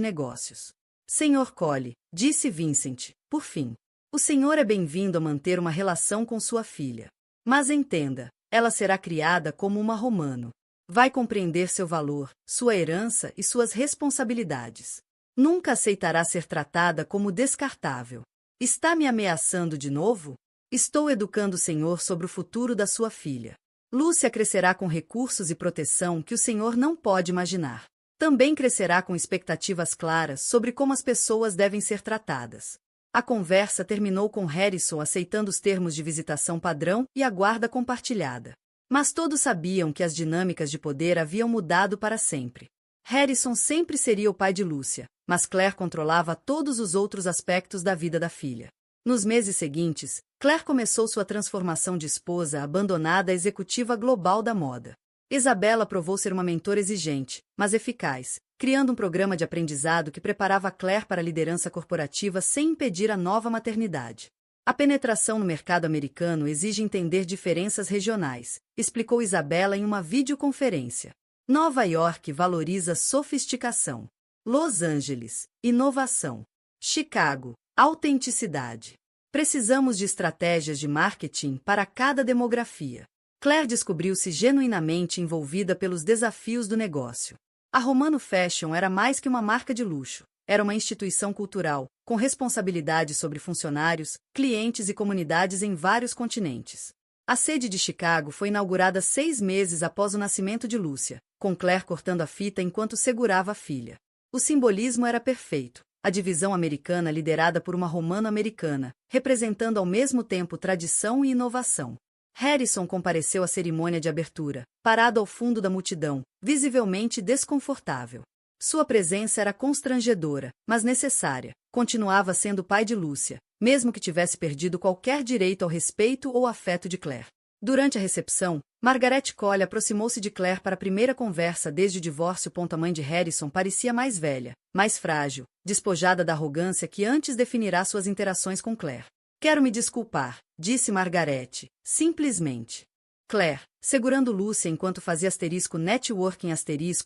Speaker 1: negócios. Senhor Cole, disse Vincent, por fim. O senhor é bem-vindo a manter uma relação com sua filha. Mas entenda, ela será criada como uma romano. Vai compreender seu valor, sua herança e suas responsabilidades. Nunca aceitará ser tratada como descartável. Está me ameaçando de novo? Estou educando o senhor sobre o futuro da sua filha. Lúcia crescerá com recursos e proteção que o senhor não pode imaginar. Também crescerá com expectativas claras sobre como as pessoas devem ser tratadas. A conversa terminou com Harrison aceitando os termos de visitação padrão e a guarda compartilhada. Mas todos sabiam que as dinâmicas de poder haviam mudado para sempre. Harrison sempre seria o pai de Lúcia, mas Claire controlava todos os outros aspectos da vida da filha. Nos meses seguintes, Claire começou sua transformação de esposa abandonada à executiva global da moda. Isabella provou ser uma mentora exigente, mas eficaz, criando um programa de aprendizado que preparava Claire para a liderança corporativa sem impedir a nova maternidade. A penetração no mercado americano exige entender diferenças regionais, explicou Isabella em uma videoconferência. Nova York valoriza sofisticação. Los Angeles, inovação. Chicago, autenticidade. Precisamos de estratégias de marketing para cada demografia. Claire descobriu-se genuinamente envolvida pelos desafios do negócio. A Romano Fashion era mais que uma marca de luxo. Era uma instituição cultural, com responsabilidade sobre funcionários, clientes e comunidades em vários continentes. A sede de Chicago foi inaugurada 6 meses após o nascimento de Lúcia, com Claire cortando a fita enquanto segurava a filha. O simbolismo era perfeito. A divisão americana liderada por uma romano-americana, representando ao mesmo tempo tradição e inovação. Harrison compareceu à cerimônia de abertura, parado ao fundo da multidão, visivelmente desconfortável. Sua presença era constrangedora, mas necessária. Continuava sendo o pai de Lúcia, mesmo que tivesse perdido qualquer direito ao respeito ou afeto de Claire. Durante a recepção, Margaret Colley aproximou-se de Claire para a primeira conversa desde o divórcio. A mãe de Harrison parecia mais velha, mais frágil, despojada da arrogância que antes definirá suas interações com Claire. Quero me desculpar, disse Margaret, simplesmente. Claire, segurando Lúcia enquanto fazia networking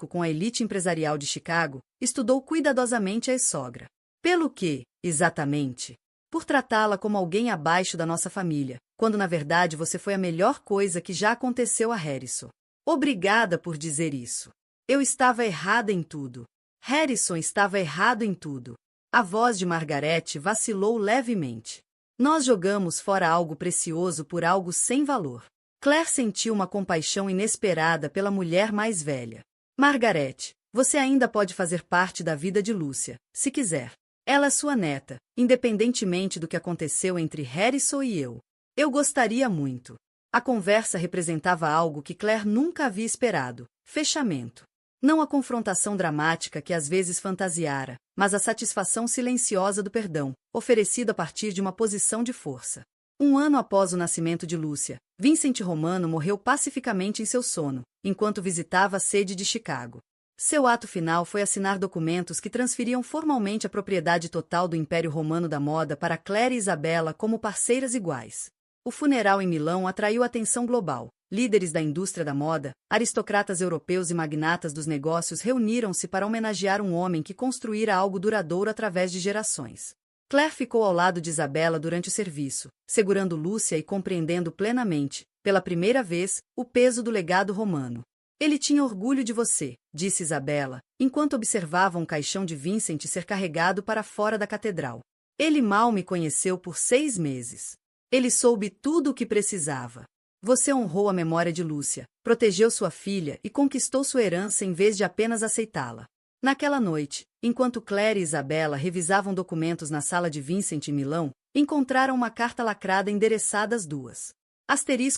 Speaker 1: com a elite empresarial de Chicago, estudou cuidadosamente a ex-sogra. Pelo que, exatamente? Por tratá-la como alguém abaixo da nossa família, quando na verdade você foi a melhor coisa que já aconteceu a Harrison. Obrigada por dizer isso. Eu estava errada em tudo. Harrison estava errado em tudo. A voz de Margaret vacilou levemente. Nós jogamos fora algo precioso por algo sem valor. Claire sentiu uma compaixão inesperada pela mulher mais velha. Margaret, você ainda pode fazer parte da vida de Lúcia, se quiser. Ela é sua neta, independentemente do que aconteceu entre Harrison e eu. Eu gostaria muito. A conversa representava algo que Claire nunca havia esperado: fechamento. Não a confrontação dramática que às vezes fantasiara, mas a satisfação silenciosa do perdão, oferecido a partir de uma posição de força. 1 ano após o nascimento de Lúcia, Vincent Romano morreu pacificamente em seu sono, enquanto visitava a sede de Chicago. Seu ato final foi assinar documentos que transferiam formalmente a propriedade total do Império Romano da Moda para Claire e Isabella como parceiras iguais. O funeral em Milão atraiu atenção global. Líderes da indústria da moda, aristocratas europeus e magnatas dos negócios reuniram-se para homenagear um homem que construíra algo duradouro através de gerações. Claire ficou ao lado de Isabella durante o serviço, segurando Lúcia e compreendendo plenamente, pela primeira vez, o peso do legado romano. Ele tinha orgulho de você, disse Isabella, enquanto observava um caixão de Vincent ser carregado para fora da catedral. Ele mal me conheceu por 6 meses. Ele soube tudo o que precisava. Você honrou a memória de Lúcia, protegeu sua filha e conquistou sua herança em vez de apenas aceitá-la. Naquela noite, enquanto Claire e Isabella revisavam documentos na sala de Vincent em Milão, encontraram uma carta lacrada endereçada às duas.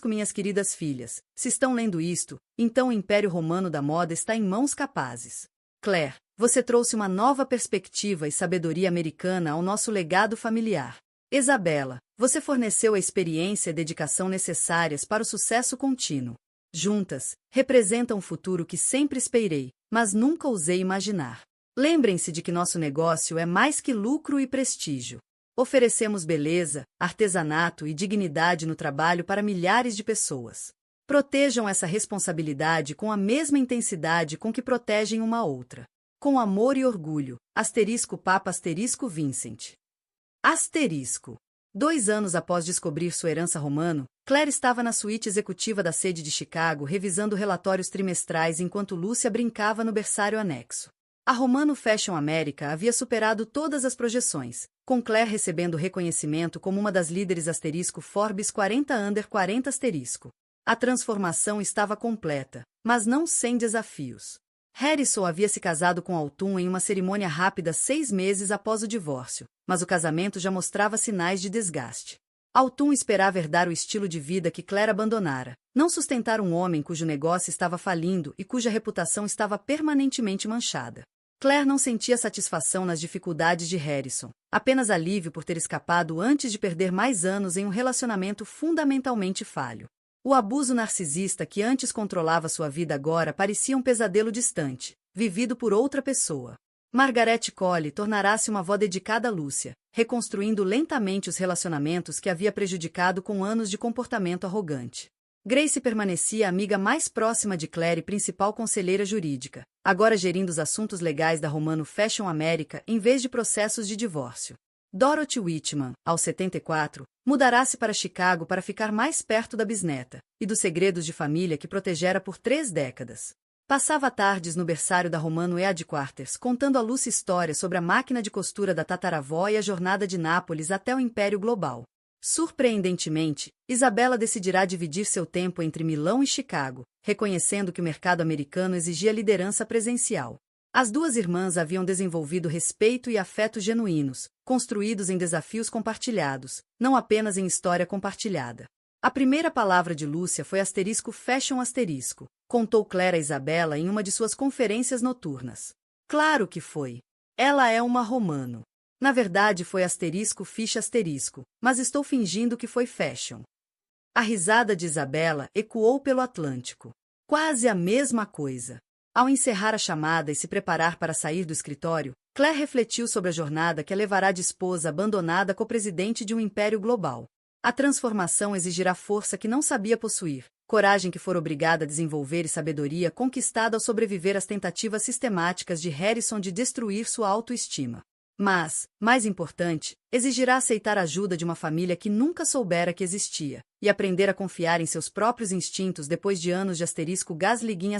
Speaker 1: Minhas queridas filhas, se estão lendo isto, então o Império Romano da Moda está em mãos capazes. Claire, você trouxe uma nova perspectiva e sabedoria americana ao nosso legado familiar. Isabella, você forneceu a experiência e dedicação necessárias para o sucesso contínuo. Juntas, representam um futuro que sempre esperei, mas nunca ousei imaginar. Lembrem-se de que nosso negócio é mais que lucro e prestígio. Oferecemos beleza, artesanato e dignidade no trabalho para milhares de pessoas. Protejam essa responsabilidade com a mesma intensidade com que protegem uma outra. Com amor e orgulho. Papa Vincent. 2 anos após descobrir sua herança romano, Claire estava na suíte executiva da sede de Chicago revisando relatórios trimestrais enquanto Lúcia brincava no berçário anexo. A Romano Fashion America havia superado todas as projeções, com Claire recebendo reconhecimento como uma das líderes Forbes 40 Under 40 A transformação estava completa, mas não sem desafios. Harrison havia se casado com Autumn em uma cerimônia rápida 6 meses após o divórcio, mas o casamento já mostrava sinais de desgaste. Autumn esperava herdar o estilo de vida que Claire abandonara, não sustentar um homem cujo negócio estava falindo e cuja reputação estava permanentemente manchada. Claire não sentia satisfação nas dificuldades de Harrison, apenas alívio por ter escapado antes de perder mais anos em um relacionamento fundamentalmente falho. O abuso narcisista que antes controlava sua vida agora parecia um pesadelo distante, vivido por outra pessoa. Margaret Colley tornará-se uma avó dedicada a Lúcia, reconstruindo lentamente os relacionamentos que havia prejudicado com anos de comportamento arrogante. Grace permanecia a amiga mais próxima de Claire e principal conselheira jurídica, agora gerindo os assuntos legais da Romano Fashion America em vez de processos de divórcio. Dorothy Whitman, aos 74, mudará-se para Chicago para ficar mais perto da bisneta e dos segredos de família que protegera por 3 décadas. Passava tardes no berçário da Romano Headquarters contando a Lúcia histórias sobre a máquina de costura da tataravó e a jornada de Nápoles até o Império Global. Surpreendentemente, Isabella decidirá dividir seu tempo entre Milão e Chicago, reconhecendo que o mercado americano exigia liderança presencial. As duas irmãs haviam desenvolvido respeito e afeto genuínos, construídos em desafios compartilhados, não apenas em história compartilhada. A primeira palavra de Lúcia foi *fashion*, contou Claire a Isabela em uma de suas conferências noturnas. Claro que foi. Ela é uma romano. Na verdade foi *fish*, mas estou fingindo que foi fashion. A risada de Isabela ecoou pelo Atlântico. Quase a mesma coisa. Ao encerrar a chamada e se preparar para sair do escritório, Claire refletiu sobre a jornada que a levará de esposa abandonada a co-presidente de um império global. A transformação exigirá força que não sabia possuir, coragem que for obrigada a desenvolver e sabedoria conquistada ao sobreviver às tentativas sistemáticas de Harrison de destruir sua autoestima. Mas, mais importante, exigirá aceitar a ajuda de uma família que nunca soubera que existia, e aprender a confiar em seus próprios instintos depois de anos de *gaslighting*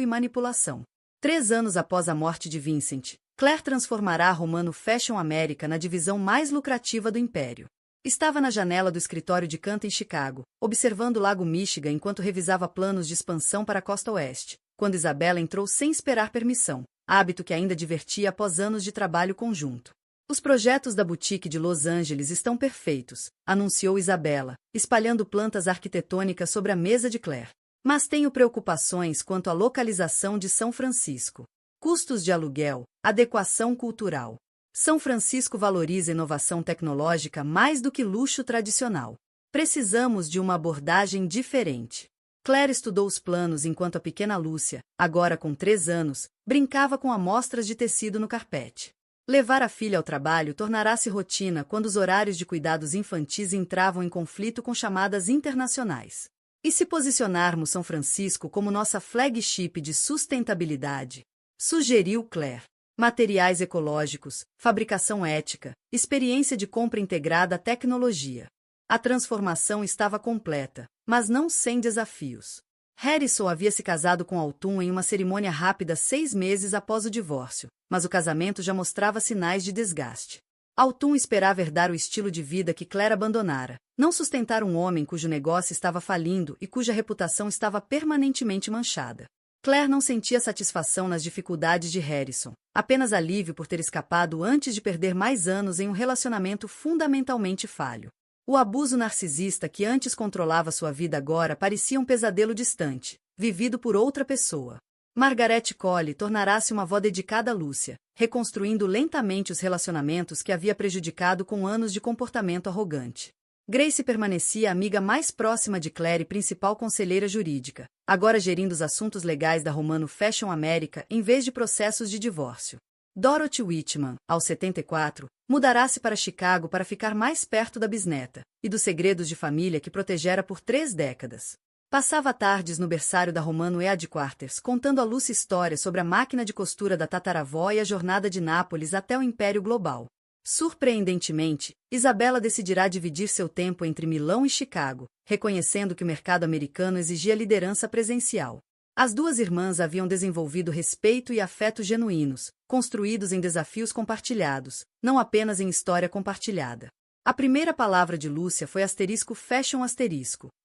Speaker 1: e manipulação. 3 anos após a morte de Vincent, Claire transformará a Romano Fashion América na divisão mais lucrativa do império. Estava na janela do escritório de Canton em Chicago, observando o Lago Michigan enquanto revisava planos de expansão para a costa oeste, quando Isabela entrou sem esperar permissão, hábito que ainda divertia após anos de trabalho conjunto. Os projetos da boutique de Los Angeles estão perfeitos, anunciou Isabela, espalhando plantas arquitetônicas sobre a mesa de Claire. Mas tenho preocupações quanto à localização de São Francisco. Custos de aluguel, adequação cultural. São Francisco valoriza inovação tecnológica mais do que luxo tradicional. Precisamos de uma abordagem diferente. Claire estudou os planos enquanto a pequena Lúcia, agora com 3 anos, brincava com amostras de tecido no carpete. Levar a filha ao trabalho tornará-se rotina quando os horários de cuidados infantis entravam em conflito com chamadas internacionais. E se posicionarmos São Francisco como nossa flagship de sustentabilidade? Sugeriu Claire. Materiais ecológicos, fabricação ética, experiência de compra integrada à tecnologia. A transformação estava completa, mas não sem desafios. Harrison havia se casado com Autumn em uma cerimônia rápida 6 meses após o divórcio, mas o casamento já mostrava sinais de desgaste. Autumn esperava herdar o estilo de vida que Claire abandonara, não sustentar um homem cujo negócio estava falindo e cuja reputação estava permanentemente manchada. Claire não sentia satisfação nas dificuldades de Harrison, apenas alívio por ter escapado antes de perder mais anos em um relacionamento fundamentalmente falho. O abuso narcisista que antes controlava sua vida agora parecia um pesadelo distante, vivido por outra pessoa. Margaret Colley tornará-se uma avó dedicada a Lúcia, reconstruindo lentamente os relacionamentos que havia prejudicado com anos de comportamento arrogante. Grace permanecia a amiga mais próxima de Claire e principal conselheira jurídica, agora gerindo os assuntos legais da Romano Fashion América em vez de processos de divórcio. Dorothy Whitman, aos 74, mudará-se para Chicago para ficar mais perto da bisneta e dos segredos de família que protegera por 3 décadas. Passava tardes no berçário da Romano Headquarters contando a Lucy histórias sobre a máquina de costura da tataravó e a jornada de Nápoles até o Império Global. Surpreendentemente, Isabela decidirá dividir seu tempo entre Milão e Chicago, reconhecendo que o mercado americano exigia liderança presencial. As 2 irmãs haviam desenvolvido respeito e afeto genuínos, construídos em desafios compartilhados, não apenas em história compartilhada. A primeira palavra de Lúcia foi *fashion*,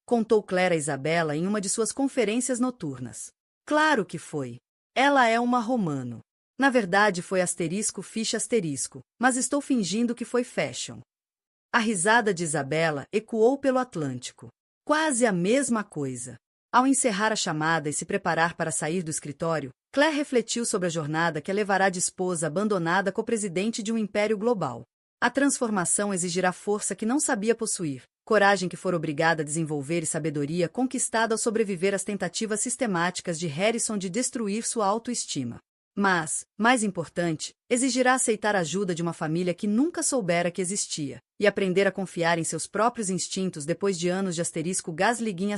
Speaker 1: contou Claire a Isabela em uma de suas conferências noturnas. Claro que foi. Ela é uma romano. Na verdade foi *fish*, mas estou fingindo que foi fashion. A risada de Isabela ecoou pelo Atlântico. Quase a mesma coisa. Ao encerrar a chamada e se preparar para sair do escritório, Claire refletiu sobre a jornada que a levará de esposa abandonada a co-presidente de um império global. A transformação exigirá força que não sabia possuir, coragem que for obrigada a desenvolver e sabedoria conquistada ao sobreviver às tentativas sistemáticas de Harrison de destruir sua autoestima. Mas, mais importante, exigirá aceitar a ajuda de uma família que nunca soubera que existia, e aprender a confiar em seus próprios instintos depois de anos de *gaslighting*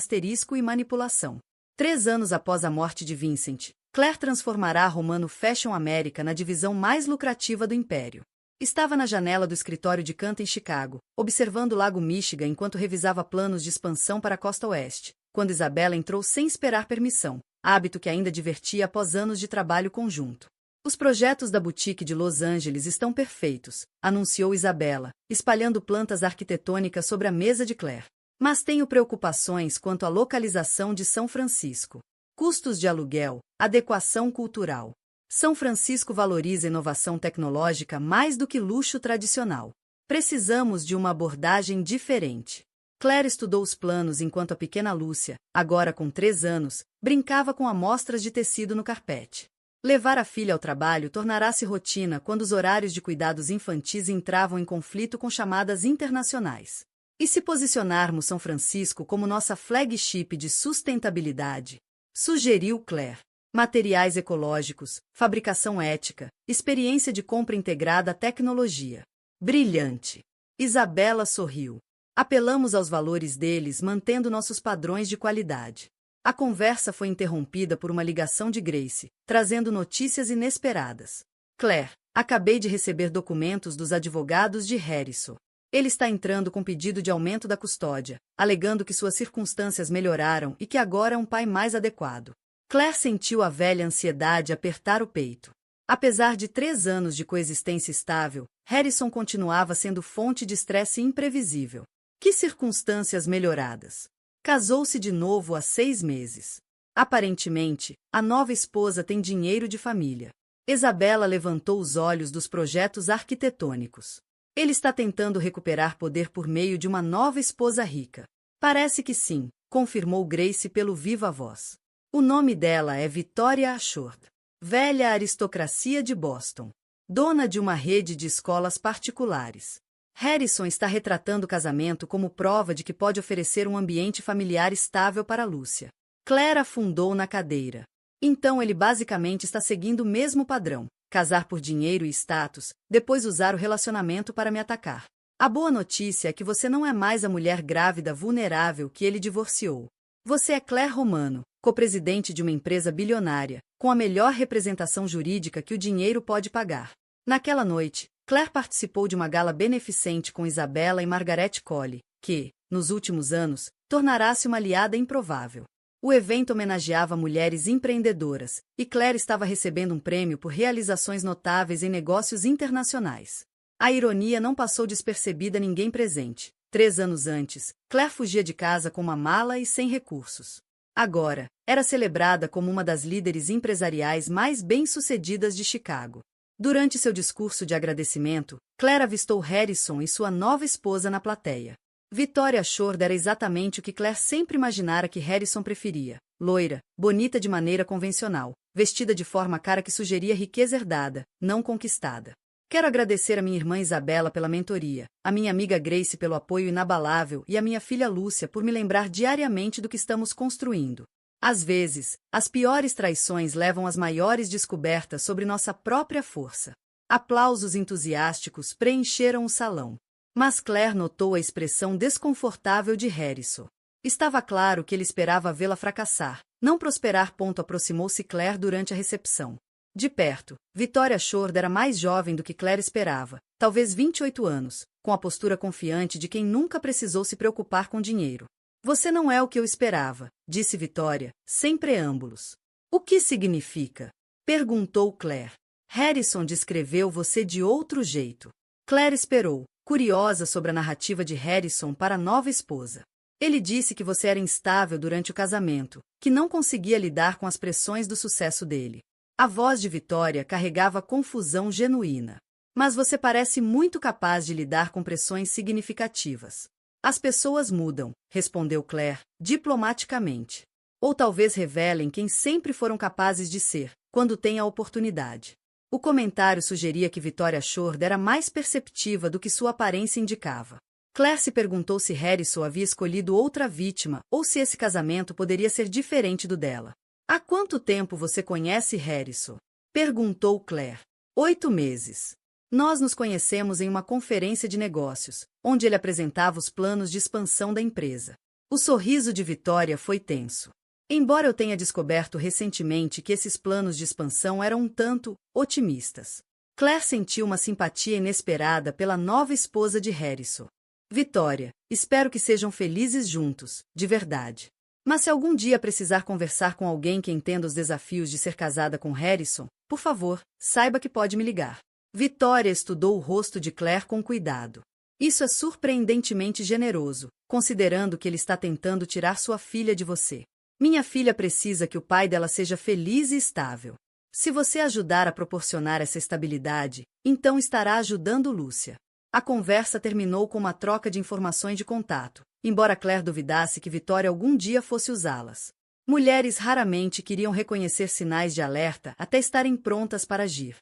Speaker 1: e manipulação. 3 anos após a morte de Vincent, Claire transformará a Romano Fashion América na divisão mais lucrativa do império. Estava na janela do escritório de Canton em Chicago, observando o Lago Michigan enquanto revisava planos de expansão para a costa oeste, quando Isabela entrou sem esperar permissão, hábito que ainda divertia após anos de trabalho conjunto. Os projetos da boutique de Los Angeles estão perfeitos, anunciou Isabela, espalhando plantas arquitetônicas sobre a mesa de Claire. Mas tenho preocupações quanto à localização de São Francisco. Custos de aluguel, adequação cultural. São Francisco valoriza inovação tecnológica mais do que luxo tradicional. Precisamos de uma abordagem diferente. Claire estudou os planos enquanto a pequena Lúcia, agora com 3 anos, brincava com amostras de tecido no carpete. Levar a filha ao trabalho tornará-se rotina quando os horários de cuidados infantis entravam em conflito com chamadas internacionais. E se posicionarmos São Francisco como nossa flagship de sustentabilidade? Sugeriu Claire. Materiais ecológicos, fabricação ética, experiência de compra integrada à tecnologia. Brilhante! Isabela sorriu. Apelamos aos valores deles mantendo nossos padrões de qualidade. A conversa foi interrompida por uma ligação de Grace, trazendo notícias inesperadas. Claire, acabei de receber documentos dos advogados de Harrison. Ele está entrando com pedido de aumento da custódia, alegando que suas circunstâncias melhoraram e que agora é um pai mais adequado. Claire sentiu a velha ansiedade apertar o peito. Apesar de 3 anos de coexistência estável, Harrison continuava sendo fonte de estresse imprevisível. Que circunstâncias melhoradas? Casou-se de novo há 6 meses. Aparentemente, a nova esposa tem dinheiro de família. Isabela levantou os olhos dos projetos arquitetônicos. Ele está tentando recuperar poder por meio de uma nova esposa rica. Parece que sim, confirmou Grace pelo viva voz. O nome dela é Victoria Ashford, velha aristocracia de Boston, dona de uma rede de escolas particulares. Harrison está retratando o casamento como prova de que pode oferecer um ambiente familiar estável para Lúcia. Claire afundou na cadeira. Então ele basicamente está seguindo o mesmo padrão: casar por dinheiro e status, depois usar o relacionamento para me atacar. A boa notícia é que você não é mais a mulher grávida vulnerável que ele divorciou. Você é Claire Romano, copresidente de uma empresa bilionária, com a melhor representação jurídica que o dinheiro pode pagar. Naquela noite, Claire participou de uma gala beneficente com Isabella e Margaret Colley, que, nos últimos anos, tornará-se uma aliada improvável. O evento homenageava mulheres empreendedoras, e Claire estava recebendo um prêmio por realizações notáveis em negócios internacionais. A ironia não passou despercebida a ninguém presente. 3 anos antes, Claire fugia de casa com uma mala e sem recursos. Agora, era celebrada como uma das líderes empresariais mais bem-sucedidas de Chicago. Durante seu discurso de agradecimento, Claire avistou Harrison e sua nova esposa na plateia. Victoria Ashford era exatamente o que Claire sempre imaginara que Harrison preferia: loira, bonita de maneira convencional, vestida de forma cara que sugeria riqueza herdada, não conquistada. Quero agradecer a minha irmã Isabella pela mentoria, a minha amiga Grace pelo apoio inabalável e a minha filha Lúcia por me lembrar diariamente do que estamos construindo. Às vezes, as piores traições levam às maiores descobertas sobre nossa própria força. Aplausos entusiásticos preencheram o salão. Mas Claire notou a expressão desconfortável de Harrison. Estava claro que ele esperava vê-la fracassar, não prosperar. Aproximou-se Claire durante a recepção. De perto, Victoria Ashford era mais jovem do que Claire esperava, talvez 28 anos, com a postura confiante de quem nunca precisou se preocupar com dinheiro. Você não é o que eu esperava, disse Victoria, sem preâmbulos. O que significa? Perguntou Claire. Harrison descreveu você de outro jeito. Claire esperou, curiosa sobre a narrativa de Harrison para a nova esposa. Ele disse que você era instável durante o casamento, que não conseguia lidar com as pressões do sucesso dele. A voz de Victoria carregava confusão genuína. Mas você parece muito capaz de lidar com pressões significativas. As pessoas mudam, respondeu Claire, diplomaticamente. Ou talvez revelem quem sempre foram capazes de ser, quando têm a oportunidade. O comentário sugeria que Victoria Ashford era mais perceptiva do que sua aparência indicava. Claire se perguntou se Harrison havia escolhido outra vítima ou se esse casamento poderia ser diferente do dela. Há quanto tempo você conhece Harrison? Perguntou Claire. 8 meses. Nós nos conhecemos em uma conferência de negócios, onde ele apresentava os planos de expansão da empresa. O sorriso de Victoria foi tenso. Embora eu tenha descoberto recentemente que esses planos de expansão eram um tanto otimistas. Claire sentiu uma simpatia inesperada pela nova esposa de Harrison. Victoria, espero que sejam felizes juntos, de verdade. Mas se algum dia precisar conversar com alguém que entenda os desafios de ser casada com Harrison, por favor, saiba que pode me ligar. Victoria estudou o rosto de Claire com cuidado. Isso é surpreendentemente generoso, considerando que ele está tentando tirar sua filha de você. Minha filha precisa que o pai dela seja feliz e estável. Se você ajudar a proporcionar essa estabilidade, então estará ajudando Lúcia. A conversa terminou com uma troca de informações de contato, embora Claire duvidasse que Vitória algum dia fosse usá-las. Mulheres raramente queriam reconhecer sinais de alerta até estarem prontas para agir.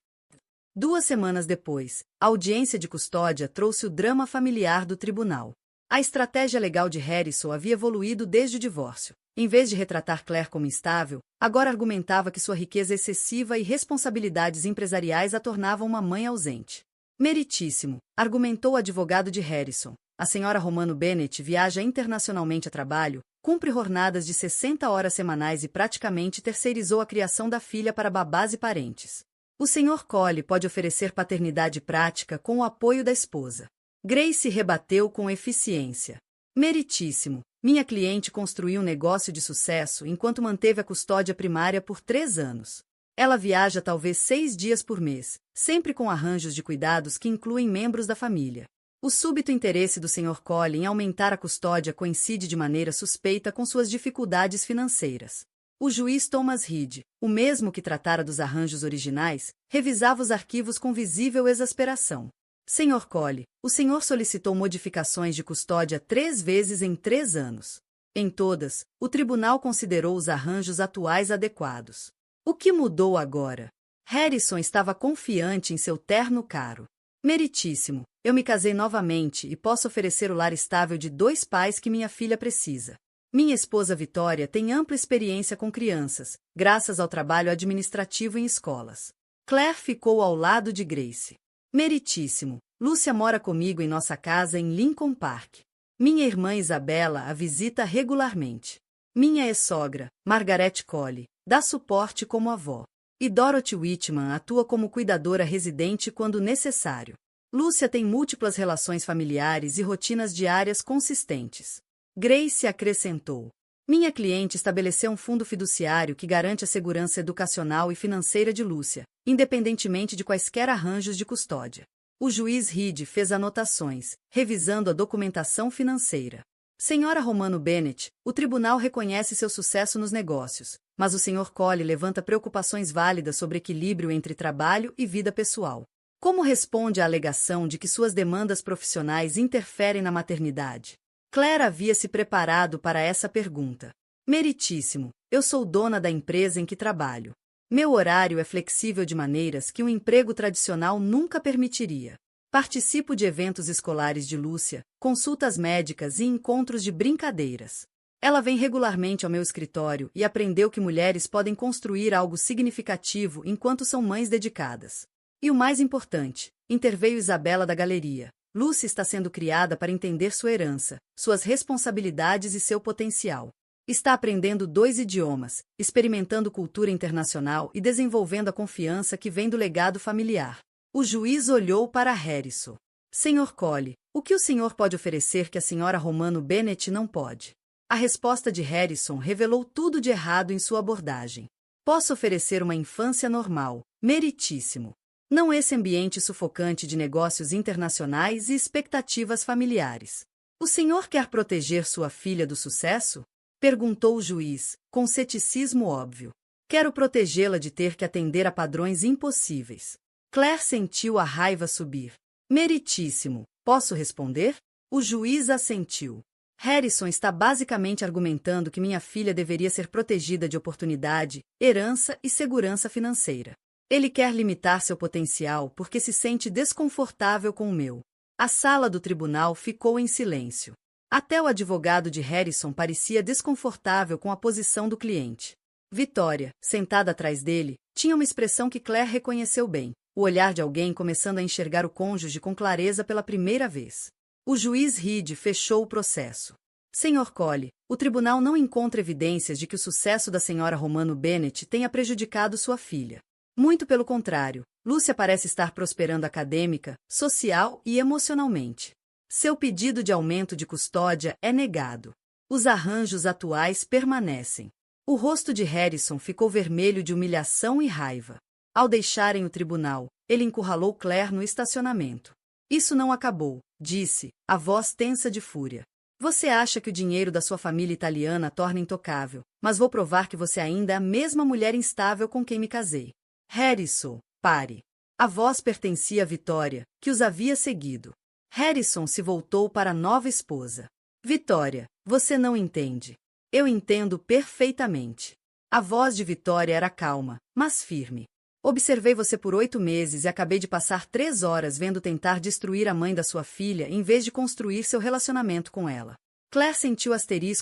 Speaker 1: 2 semanas depois, a audiência de custódia trouxe o drama familiar do tribunal. A estratégia legal de Harrison havia evoluído desde o divórcio. Em vez de retratar Claire como instável, agora argumentava que sua riqueza excessiva e responsabilidades empresariais a tornavam uma mãe ausente. Meritíssimo, argumentou o advogado de Harrison. A senhora Romano Bennett viaja internacionalmente a trabalho, cumpre jornadas de 60 horas semanais e praticamente terceirizou a criação da filha para babás e parentes. O Sr. Cole pode oferecer paternidade prática com o apoio da esposa. Grace rebateu com eficiência. Meritíssimo, minha cliente construiu um negócio de sucesso enquanto manteve a custódia primária por 3 anos. Ela viaja talvez 6 dias por mês, sempre com arranjos de cuidados que incluem membros da família. O súbito interesse do Sr. Cole em aumentar a custódia coincide de maneira suspeita com suas dificuldades financeiras. O juiz Thomas Reed, o mesmo que tratara dos arranjos originais, revisava os arquivos com visível exasperação. Sr. Cole, o senhor solicitou modificações de custódia 3 vezes em 3 anos. Em todas, o tribunal considerou os arranjos atuais adequados. O que mudou agora? Harrison estava confiante em seu terno caro. Meritíssimo, eu me casei novamente e posso oferecer o lar estável de 2 pais que minha filha precisa. Minha esposa Vitória tem ampla experiência com crianças, graças ao trabalho administrativo em escolas. Claire ficou ao lado de Grace. Meritíssimo, Lúcia mora comigo em nossa casa em Lincoln Park. Minha irmã Isabela a visita regularmente. Minha ex-sogra, Margaret Cole, dá suporte como avó. E Dorothy Whitman atua como cuidadora residente quando necessário. Lúcia tem múltiplas relações familiares e rotinas diárias consistentes. Grace acrescentou. Minha cliente estabeleceu um fundo fiduciário que garante a segurança educacional e financeira de Lúcia, independentemente de quaisquer arranjos de custódia. O juiz Reed fez anotações, revisando a documentação financeira. Senhora Romano Bennett, o tribunal reconhece seu sucesso nos negócios, mas o Sr. Cole levanta preocupações válidas sobre equilíbrio entre trabalho e vida pessoal. Como responde à alegação de que suas demandas profissionais interferem na maternidade? Claire havia se preparado para essa pergunta. Meritíssimo, eu sou dona da empresa em que trabalho. Meu horário é flexível de maneiras que um emprego tradicional nunca permitiria. Participo de eventos escolares de Lúcia, consultas médicas e encontros de brincadeiras. Ela vem regularmente ao meu escritório e aprendeu que mulheres podem construir algo significativo enquanto são mães dedicadas. E o mais importante, interveio Isabela da galeria. Lúcia está sendo criada para entender sua herança, suas responsabilidades e seu potencial. Está aprendendo 2 idiomas, experimentando cultura internacional e desenvolvendo a confiança que vem do legado familiar. O juiz olhou para Harrison. Sr. Cole, o que o senhor pode oferecer que a senhora Romano Bennett não pode? A resposta de Harrison revelou tudo de errado em sua abordagem. Posso oferecer uma infância normal, meritíssimo. Não esse ambiente sufocante de negócios internacionais e expectativas familiares. O senhor quer proteger sua filha do sucesso? Perguntou o juiz, com ceticismo óbvio. Quero protegê-la de ter que atender a padrões impossíveis. Claire sentiu a raiva subir. Meritíssimo, posso responder? O juiz assentiu. Harrison está basicamente argumentando que minha filha deveria ser protegida de oportunidade, herança e segurança financeira. Ele quer limitar seu potencial porque se sente desconfortável com o meu. A sala do tribunal ficou em silêncio. Até o advogado de Harrison parecia desconfortável com a posição do cliente. Vitória, sentada atrás dele, tinha uma expressão que Claire reconheceu bem, o olhar de alguém começando a enxergar o cônjuge com clareza pela primeira vez. O juiz Reed fechou o processo. Sr. Cole, o tribunal não encontra evidências de que o sucesso da senhora Romano Bennett tenha prejudicado sua filha. Muito pelo contrário, Lúcia parece estar prosperando acadêmica, social e emocionalmente. Seu pedido de aumento de custódia é negado. Os arranjos atuais permanecem. O rosto de Harrison ficou vermelho de humilhação e raiva. Ao deixarem o tribunal, ele encurralou Claire no estacionamento. Isso não acabou, disse, a voz tensa de fúria. Você acha que o dinheiro da sua família italiana a torna intocável, mas vou provar que você ainda é a mesma mulher instável com quem me casei. Harrison, pare. A voz pertencia a Vitória, que os havia seguido. Harrison se voltou para a nova esposa. Vitória, você não entende. Eu entendo perfeitamente. A voz de Vitória era calma, mas firme. Observei você por 8 meses e acabei de passar 3 horas vendo tentar destruir a mãe da sua filha em vez de construir seu relacionamento com ela. Claire sentiu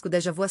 Speaker 1: déjà vu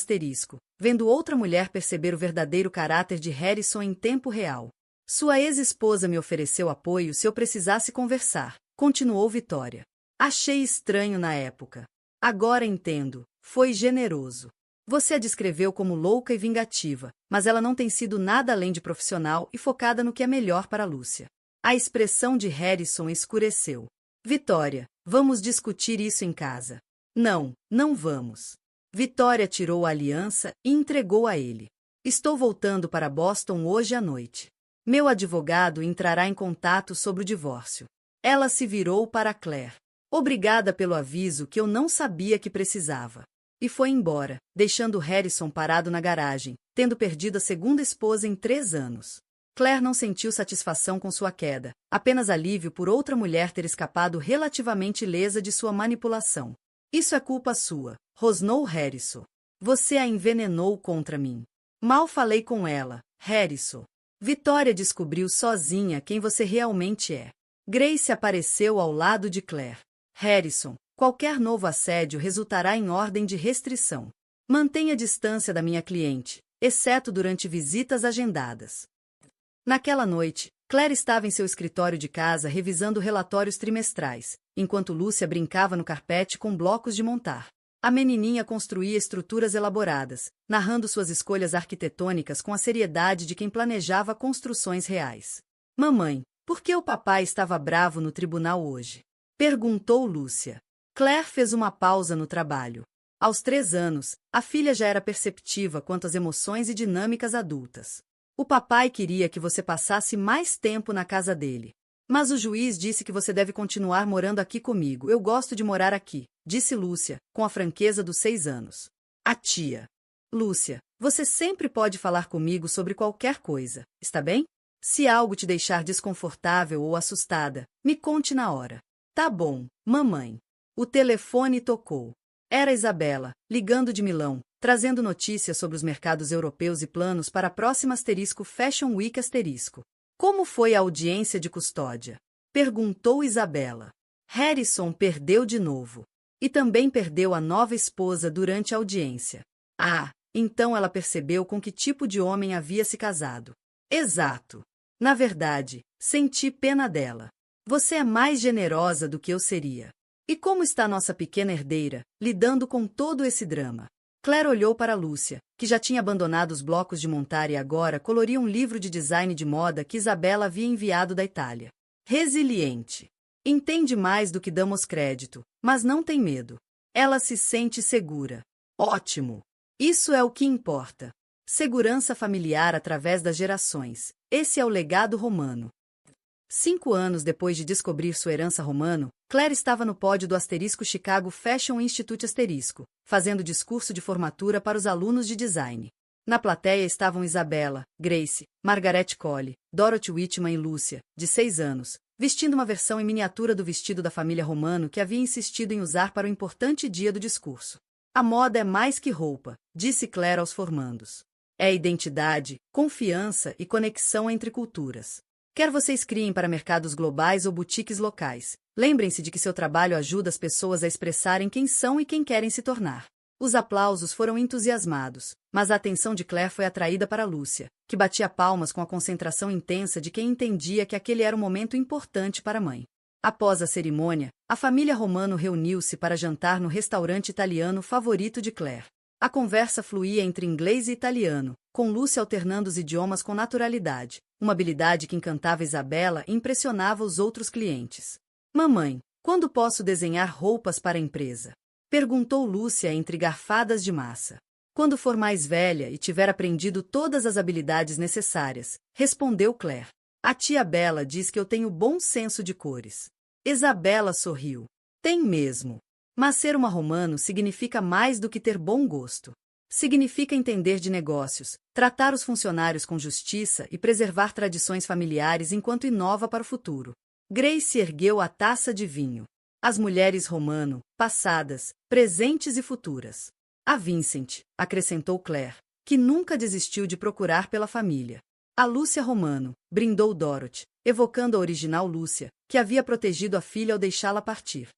Speaker 1: vendo outra mulher perceber o verdadeiro caráter de Harrison em tempo real. Sua ex-esposa me ofereceu apoio se eu precisasse conversar, continuou Vitória. Achei estranho na época. Agora entendo, foi generoso. Você a descreveu como louca e vingativa, mas ela não tem sido nada além de profissional e focada no que é melhor para Lúcia. A expressão de Harrison escureceu. Vitória, vamos discutir isso em casa. Não, não vamos. Vitória tirou a aliança e entregou a ele. Estou voltando para Boston hoje à noite. Meu advogado entrará em contato sobre o divórcio. Ela se virou para Claire. Obrigada pelo aviso que eu não sabia que precisava. E foi embora, deixando Harrison parado na garagem, tendo perdido a segunda esposa em 3 anos. Claire não sentiu satisfação com sua queda, apenas alívio por outra mulher ter escapado relativamente ilesa de sua manipulação. Isso é culpa sua, rosnou Harrison. Você a envenenou contra mim. Mal falei com ela, Harrison. Vitória descobriu sozinha quem você realmente é. Grace apareceu ao lado de Claire. Harrison, qualquer novo assédio resultará em ordem de restrição. Mantenha distância da minha cliente, exceto durante visitas agendadas. Naquela noite, Claire estava em seu escritório de casa revisando relatórios trimestrais, enquanto Lúcia brincava no carpete com blocos de montar. A menininha construía estruturas elaboradas, narrando suas escolhas arquitetônicas com a seriedade de quem planejava construções reais. Mamãe, por que o papai estava bravo no tribunal hoje? Perguntou Lúcia. Claire fez uma pausa no trabalho. Aos 3 anos, a filha já era perceptiva quanto às emoções e dinâmicas adultas. O papai queria que você passasse mais tempo na casa dele. Mas o juiz disse que você deve continuar morando aqui comigo. Eu gosto de morar aqui, disse Lúcia, com a franqueza dos 6 anos. A tia. Lúcia, você sempre pode falar comigo sobre qualquer coisa, está bem? Se algo te deixar desconfortável ou assustada, me conte na hora. Tá bom, mamãe. O telefone tocou. Era Isabela, ligando de Milão, trazendo notícias sobre os mercados europeus e planos para a próxima Fashion Week. Como foi a audiência de custódia? Perguntou Isabela. Harrison perdeu de novo. E também perdeu a nova esposa durante a audiência. Ah, então ela percebeu com que tipo de homem havia se casado. Exato. Na verdade, senti pena dela. Você é mais generosa do que eu seria. E como está nossa pequena herdeira, lidando com todo esse drama? Claire olhou para Lúcia, que já tinha abandonado os blocos de montar e agora coloria um livro de design de moda que Isabela havia enviado da Itália. Resiliente. Entende mais do que damos crédito, mas não tem medo. Ela se sente segura. Ótimo! Isso é o que importa. Segurança familiar através das gerações. Esse é o legado romano. 5 anos depois de descobrir sua herança romano, Claire estava no pódio do Chicago Fashion Institute fazendo discurso de formatura para os alunos de design. Na plateia estavam Isabela, Grace, Margaret Colley, Dorothy Whitman e Lúcia, de 6 anos, vestindo uma versão em miniatura do vestido da família Romano que havia insistido em usar para o importante dia do discurso. A moda é mais que roupa, disse Claire aos formandos. É identidade, confiança e conexão entre culturas. Quer vocês criem para mercados globais ou boutiques locais, lembrem-se de que seu trabalho ajuda as pessoas a expressarem quem são e quem querem se tornar. Os aplausos foram entusiasmados, mas a atenção de Claire foi atraída para Lúcia, que batia palmas com a concentração intensa de quem entendia que aquele era um momento importante para a mãe. Após a cerimônia, a família Romano reuniu-se para jantar no restaurante italiano favorito de Claire. A conversa fluía entre inglês e italiano, com Lúcia alternando os idiomas com naturalidade, uma habilidade que encantava Isabela e impressionava os outros clientes. Mamãe, quando posso desenhar roupas para a empresa? Perguntou Lúcia entre garfadas de massa. Quando for mais velha e tiver aprendido todas as habilidades necessárias, respondeu Claire. A tia Bela diz que eu tenho bom senso de cores. Isabela sorriu. Tem mesmo. Mas ser uma romano significa mais do que ter bom gosto. Significa entender de negócios, tratar os funcionários com justiça e preservar tradições familiares enquanto inova para o futuro. Grace ergueu a taça de vinho. As mulheres Romano, passadas, presentes e futuras. A Vincent, acrescentou Claire, que nunca desistiu de procurar pela família. A Lúcia Romano, brindou Dorothy, evocando a original Lúcia, que havia protegido a filha ao deixá-la partir.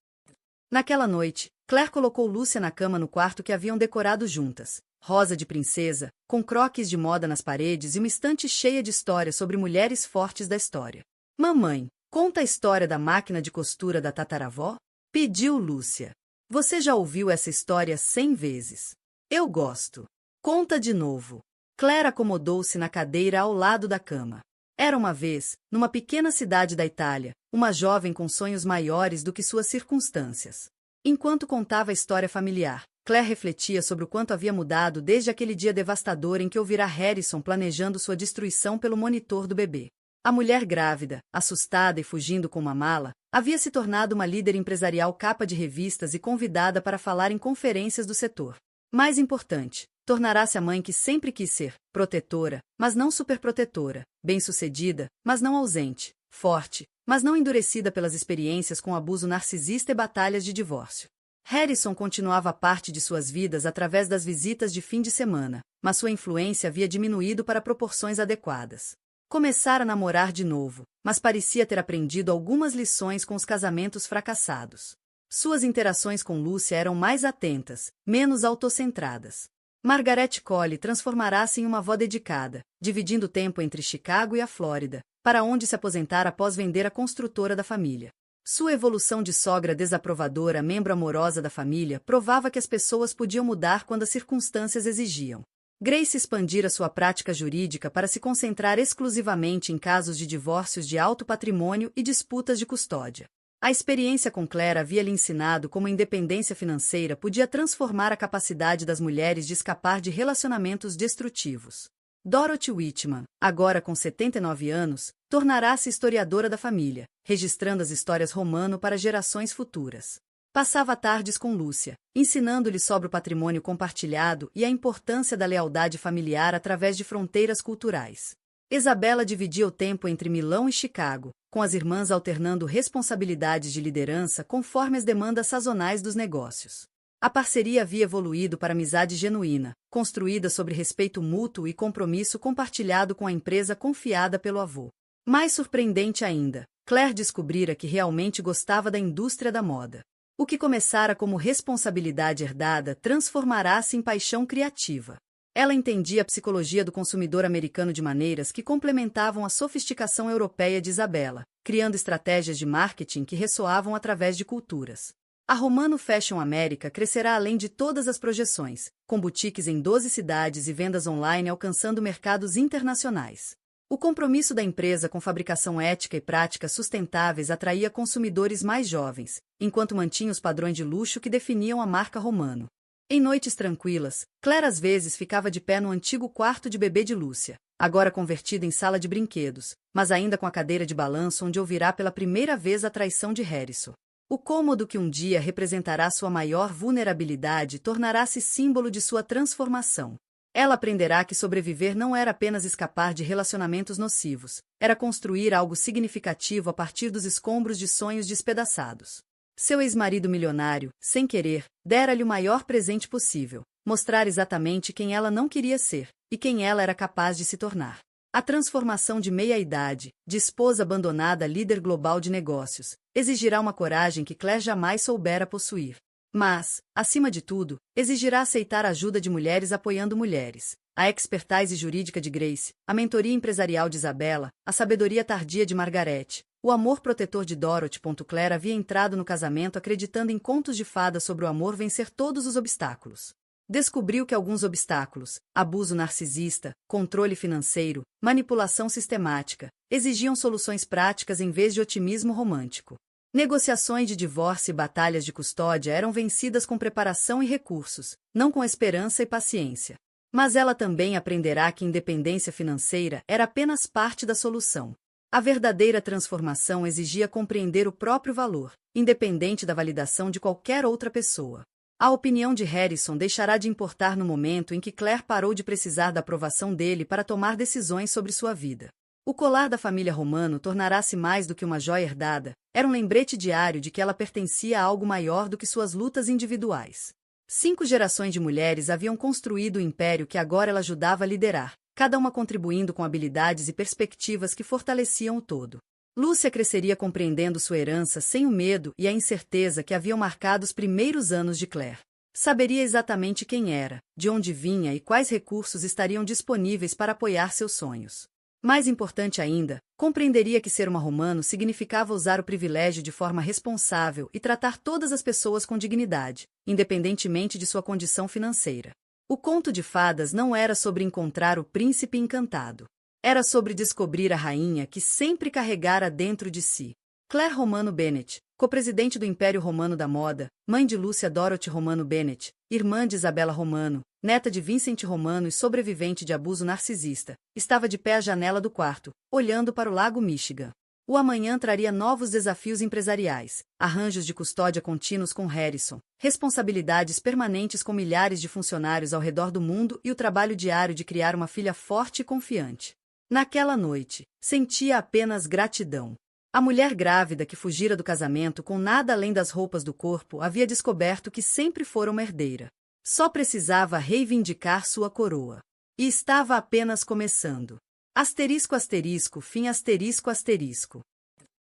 Speaker 1: Naquela noite, Claire colocou Lúcia na cama no quarto que haviam decorado juntas, rosa de princesa, com croquis de moda nas paredes e uma estante cheia de histórias sobre mulheres fortes da história. Mamãe, conta a história da máquina de costura da tataravó? Pediu Lúcia. Você já ouviu essa história 100 vezes. Eu gosto. Conta de novo. Claire acomodou-se na cadeira ao lado da cama. Era uma vez, numa pequena cidade da Itália, uma jovem com sonhos maiores do que suas circunstâncias. Enquanto contava a história familiar, Claire refletia sobre o quanto havia mudado desde aquele dia devastador em que ouvira Harrison planejando sua destruição pelo monitor do bebê. A mulher grávida, assustada e fugindo com uma mala, havia se tornado uma líder empresarial capa de revistas e convidada para falar em conferências do setor. Mais importante, tornará-se a mãe que sempre quis ser, protetora, mas não superprotetora, bem-sucedida, mas não ausente, forte, mas não endurecida pelas experiências com abuso narcisista e batalhas de divórcio. Harrison continuava parte de suas vidas através das visitas de fim de semana, mas sua influência havia diminuído para proporções adequadas. Começara a namorar de novo, mas parecia ter aprendido algumas lições com os casamentos fracassados. Suas interações com Lúcia eram mais atentas, menos autocentradas. Margaret Colley transformará-se em uma avó dedicada, dividindo tempo entre Chicago e a Flórida, para onde se aposentar após vender a construtora da família. Sua evolução de sogra desaprovadora a membro amorosa da família provava que as pessoas podiam mudar quando as circunstâncias exigiam. Grace expandira sua prática jurídica para se concentrar exclusivamente em casos de divórcios de alto patrimônio e disputas de custódia. A experiência com Claire havia lhe ensinado como a independência financeira podia transformar a capacidade das mulheres de escapar de relacionamentos destrutivos. Dorothy Whitman, agora com 79 anos, tornará-se historiadora da família, registrando as histórias Romano para gerações futuras. Passava tardes com Lúcia, ensinando-lhe sobre o patrimônio compartilhado e a importância da lealdade familiar através de fronteiras culturais. Isabela dividia o tempo entre Milão e Chicago, com as irmãs alternando responsabilidades de liderança conforme as demandas sazonais dos negócios. A parceria havia evoluído para amizade genuína, construída sobre respeito mútuo e compromisso compartilhado com a empresa confiada pelo avô. Mais surpreendente ainda, Claire descobrira que realmente gostava da indústria da moda. O que começara como responsabilidade herdada transformará-se em paixão criativa. Ela entendia a psicologia do consumidor americano de maneiras que complementavam a sofisticação europeia de Isabela, criando estratégias de marketing que ressoavam através de culturas. A Romano Fashion América crescerá além de todas as projeções, com boutiques em 12 cidades e vendas online alcançando mercados internacionais. O compromisso da empresa com fabricação ética e práticas sustentáveis atraía consumidores mais jovens, enquanto mantinha os padrões de luxo que definiam a marca Romano. Em noites tranquilas, Claire às vezes ficava de pé no antigo quarto de bebê de Lúcia, agora convertido em sala de brinquedos, mas ainda com a cadeira de balanço onde ouvirá pela primeira vez a traição de Harrison. O cômodo que um dia representará sua maior vulnerabilidade tornará-se símbolo de sua transformação. Ela aprenderá que sobreviver não era apenas escapar de relacionamentos nocivos, era construir algo significativo a partir dos escombros de sonhos despedaçados. Seu ex-marido milionário, sem querer, dera-lhe o maior presente possível, mostrar exatamente quem ela não queria ser, e quem ela era capaz de se tornar. A transformação de meia-idade, de esposa abandonada a líder global de negócios, exigirá uma coragem que Claire jamais soubera possuir. Mas, acima de tudo, exigirá aceitar a ajuda de mulheres apoiando mulheres, a expertise jurídica de Grace, a mentoria empresarial de Isabela, a sabedoria tardia de Margaret, o amor protetor de Dorothy. Claire havia entrado no casamento acreditando em contos de fadas sobre o amor vencer todos os obstáculos. Descobriu que alguns obstáculos, abuso narcisista, controle financeiro, manipulação sistemática, exigiam soluções práticas em vez de otimismo romântico. Negociações de divórcio e batalhas de custódia eram vencidas com preparação e recursos, não com esperança e paciência. Mas ela também aprenderá que independência financeira era apenas parte da solução. A verdadeira transformação exigia compreender o próprio valor, independente da validação de qualquer outra pessoa. A opinião de Harrison deixará de importar no momento em que Claire parou de precisar da aprovação dele para tomar decisões sobre sua vida. O colar da família Romano tornará-se mais do que uma joia herdada, era um lembrete diário de que ela pertencia a algo maior do que suas lutas individuais. 5 gerações de mulheres haviam construído o império que agora ela ajudava a liderar, cada uma contribuindo com habilidades e perspectivas que fortaleciam o todo. Lúcia cresceria compreendendo sua herança sem o medo e a incerteza que haviam marcado os primeiros anos de Claire. Saberia exatamente quem era, de onde vinha e quais recursos estariam disponíveis para apoiar seus sonhos. Mais importante ainda, compreenderia que ser uma Romano significava usar o privilégio de forma responsável e tratar todas as pessoas com dignidade, independentemente de sua condição financeira. O conto de fadas não era sobre encontrar o príncipe encantado. Era sobre descobrir a rainha que sempre carregara dentro de si. Claire Romano Bennet, co-presidente do Império Romano da Moda, mãe de Lúcia Dorothy Romano Bennet, irmã de Isabella Romano, neta de Vincent Romano e sobrevivente de abuso narcisista, estava de pé à janela do quarto, olhando para o lago Michigan. O amanhã traria novos desafios empresariais, arranjos de custódia contínuos com Harrison, responsabilidades permanentes com milhares de funcionários ao redor do mundo e o trabalho diário de criar uma filha forte e confiante. Naquela noite, sentia apenas gratidão. A mulher grávida que fugira do casamento com nada além das roupas do corpo havia descoberto que sempre fora uma herdeira. Só precisava reivindicar sua coroa. E estava apenas começando. Asterisco asterisco fim asterisco asterisco.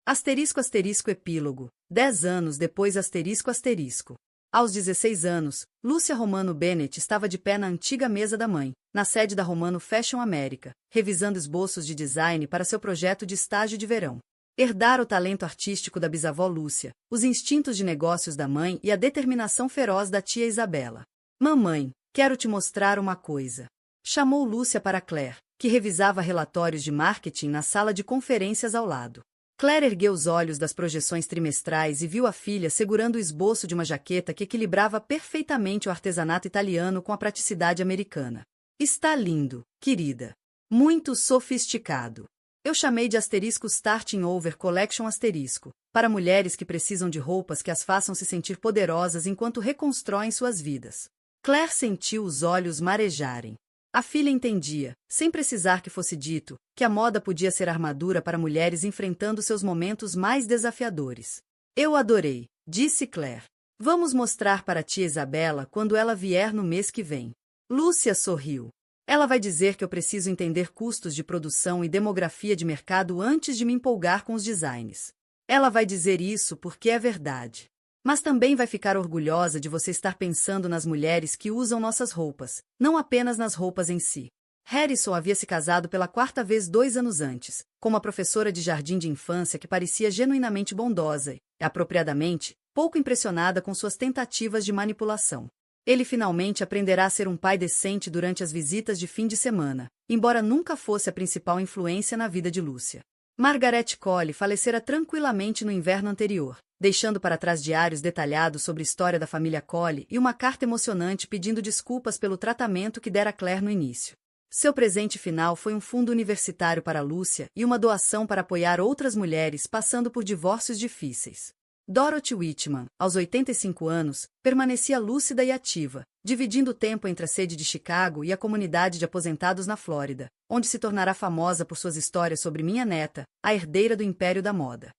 Speaker 1: Asterisco asterisco epílogo. 10 anos depois asterisco asterisco. Aos 16 anos, Lúcia Romano Bennet estava de pé na antiga mesa da mãe, na sede da Romano Fashion America, revisando esboços de design para seu projeto de estágio de verão. Herdara o talento artístico da bisavó Lúcia, os instintos de negócios da mãe e a determinação feroz da tia Isabela. Mamãe, quero te mostrar uma coisa. Chamou Lúcia para Claire, que revisava relatórios de marketing na sala de conferências ao lado. Claire ergueu os olhos das projeções trimestrais e viu a filha segurando o esboço de uma jaqueta que equilibrava perfeitamente o artesanato italiano com a praticidade americana. Está lindo, querida. Muito sofisticado. Eu chamei de asterisco Starting Over Collection asterisco, para mulheres que precisam de roupas que as façam se sentir poderosas enquanto reconstroem suas vidas. Claire sentiu os olhos marejarem. A filha entendia, sem precisar que fosse dito, que a moda podia ser armadura para mulheres enfrentando seus momentos mais desafiadores. Eu adorei, disse Claire. Vamos mostrar para a tia Isabela quando ela vier no mês que vem. Lúcia sorriu. Ela vai dizer que eu preciso entender custos de produção e demografia de mercado antes de me empolgar com os designs. Ela vai dizer isso porque é verdade. Mas também vai ficar orgulhosa de você estar pensando nas mulheres que usam nossas roupas, não apenas nas roupas em si. Harrison havia se casado pela 4ª vez 2 anos antes, com uma professora de jardim de infância que parecia genuinamente bondosa e, apropriadamente, pouco impressionada com suas tentativas de manipulação. Ele finalmente aprenderá a ser um pai decente durante as visitas de fim de semana, embora nunca fosse a principal influência na vida de Lúcia. Margaret Colley falecera tranquilamente no inverno anterior, deixando para trás diários detalhados sobre a história da família Colley e uma carta emocionante pedindo desculpas pelo tratamento que dera Claire no início. Seu presente final foi um fundo universitário para Lúcia e uma doação para apoiar outras mulheres passando por divórcios difíceis. Dorothy Whitman, aos 85 anos, permanecia lúcida e ativa, dividindo o tempo entre a sede de Chicago e a comunidade de aposentados na Flórida, onde se tornará famosa por suas histórias sobre minha neta, a herdeira do Império da Moda.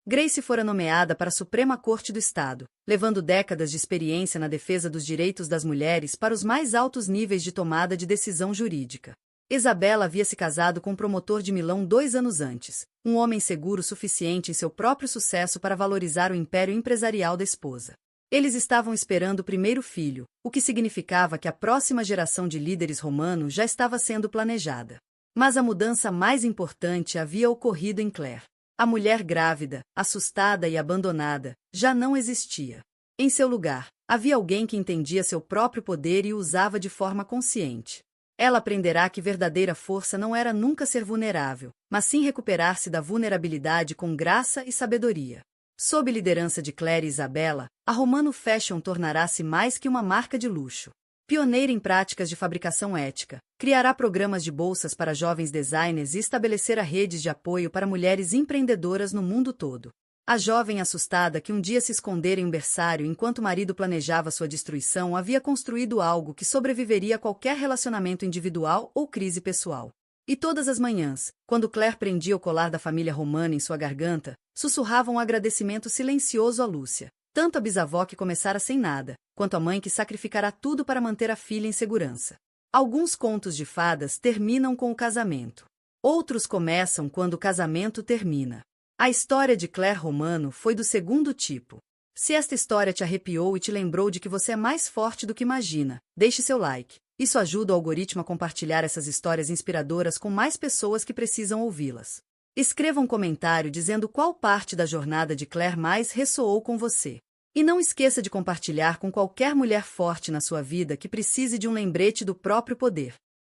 Speaker 1: Grace fora nomeada para a Suprema Corte do Estado, levando décadas de experiência na defesa dos direitos das mulheres para os mais altos níveis de tomada de decisão jurídica. Isabela havia se casado com um promotor de Milão 2 anos antes, um homem seguro o suficiente em seu próprio sucesso para valorizar o império empresarial da esposa. Eles estavam esperando o primeiro filho, o que significava que a próxima geração de líderes romanos já estava sendo planejada. Mas a mudança mais importante havia ocorrido em Claire. A mulher grávida, assustada e abandonada, já não existia. Em seu lugar, havia alguém que entendia seu próprio poder e o usava de forma consciente. Ela aprenderá que verdadeira força não era nunca ser vulnerável, mas sim recuperar-se da vulnerabilidade com graça e sabedoria. Sob liderança de Claire e Isabella, a Romano Fashion tornará-se mais que uma marca de luxo. Pioneira em práticas de fabricação ética, criará programas de bolsas para jovens designers e estabelecerá redes de apoio para mulheres empreendedoras no mundo todo. A jovem assustada que um dia se escondera em um berçário enquanto o marido planejava sua destruição havia construído algo que sobreviveria a qualquer relacionamento individual ou crise pessoal. E todas as manhãs, quando Claire prendia o colar da família romana em sua garganta, sussurrava um agradecimento silencioso a Lúcia. Tanto a bisavó que começara sem nada, quanto a mãe que sacrificará tudo para manter a filha em segurança. Alguns contos de fadas terminam com o casamento. Outros começam quando o casamento termina. A história de Claire Romano foi do segundo tipo. Se esta história te arrepiou e te lembrou de que você é mais forte do que imagina, deixe seu like. Isso ajuda o algoritmo a compartilhar essas histórias inspiradoras com mais pessoas que precisam ouvi-las. Escreva um comentário dizendo qual parte da jornada de Claire mais ressoou com você. E não esqueça de compartilhar com qualquer mulher forte na sua vida que precise de um lembrete do próprio poder.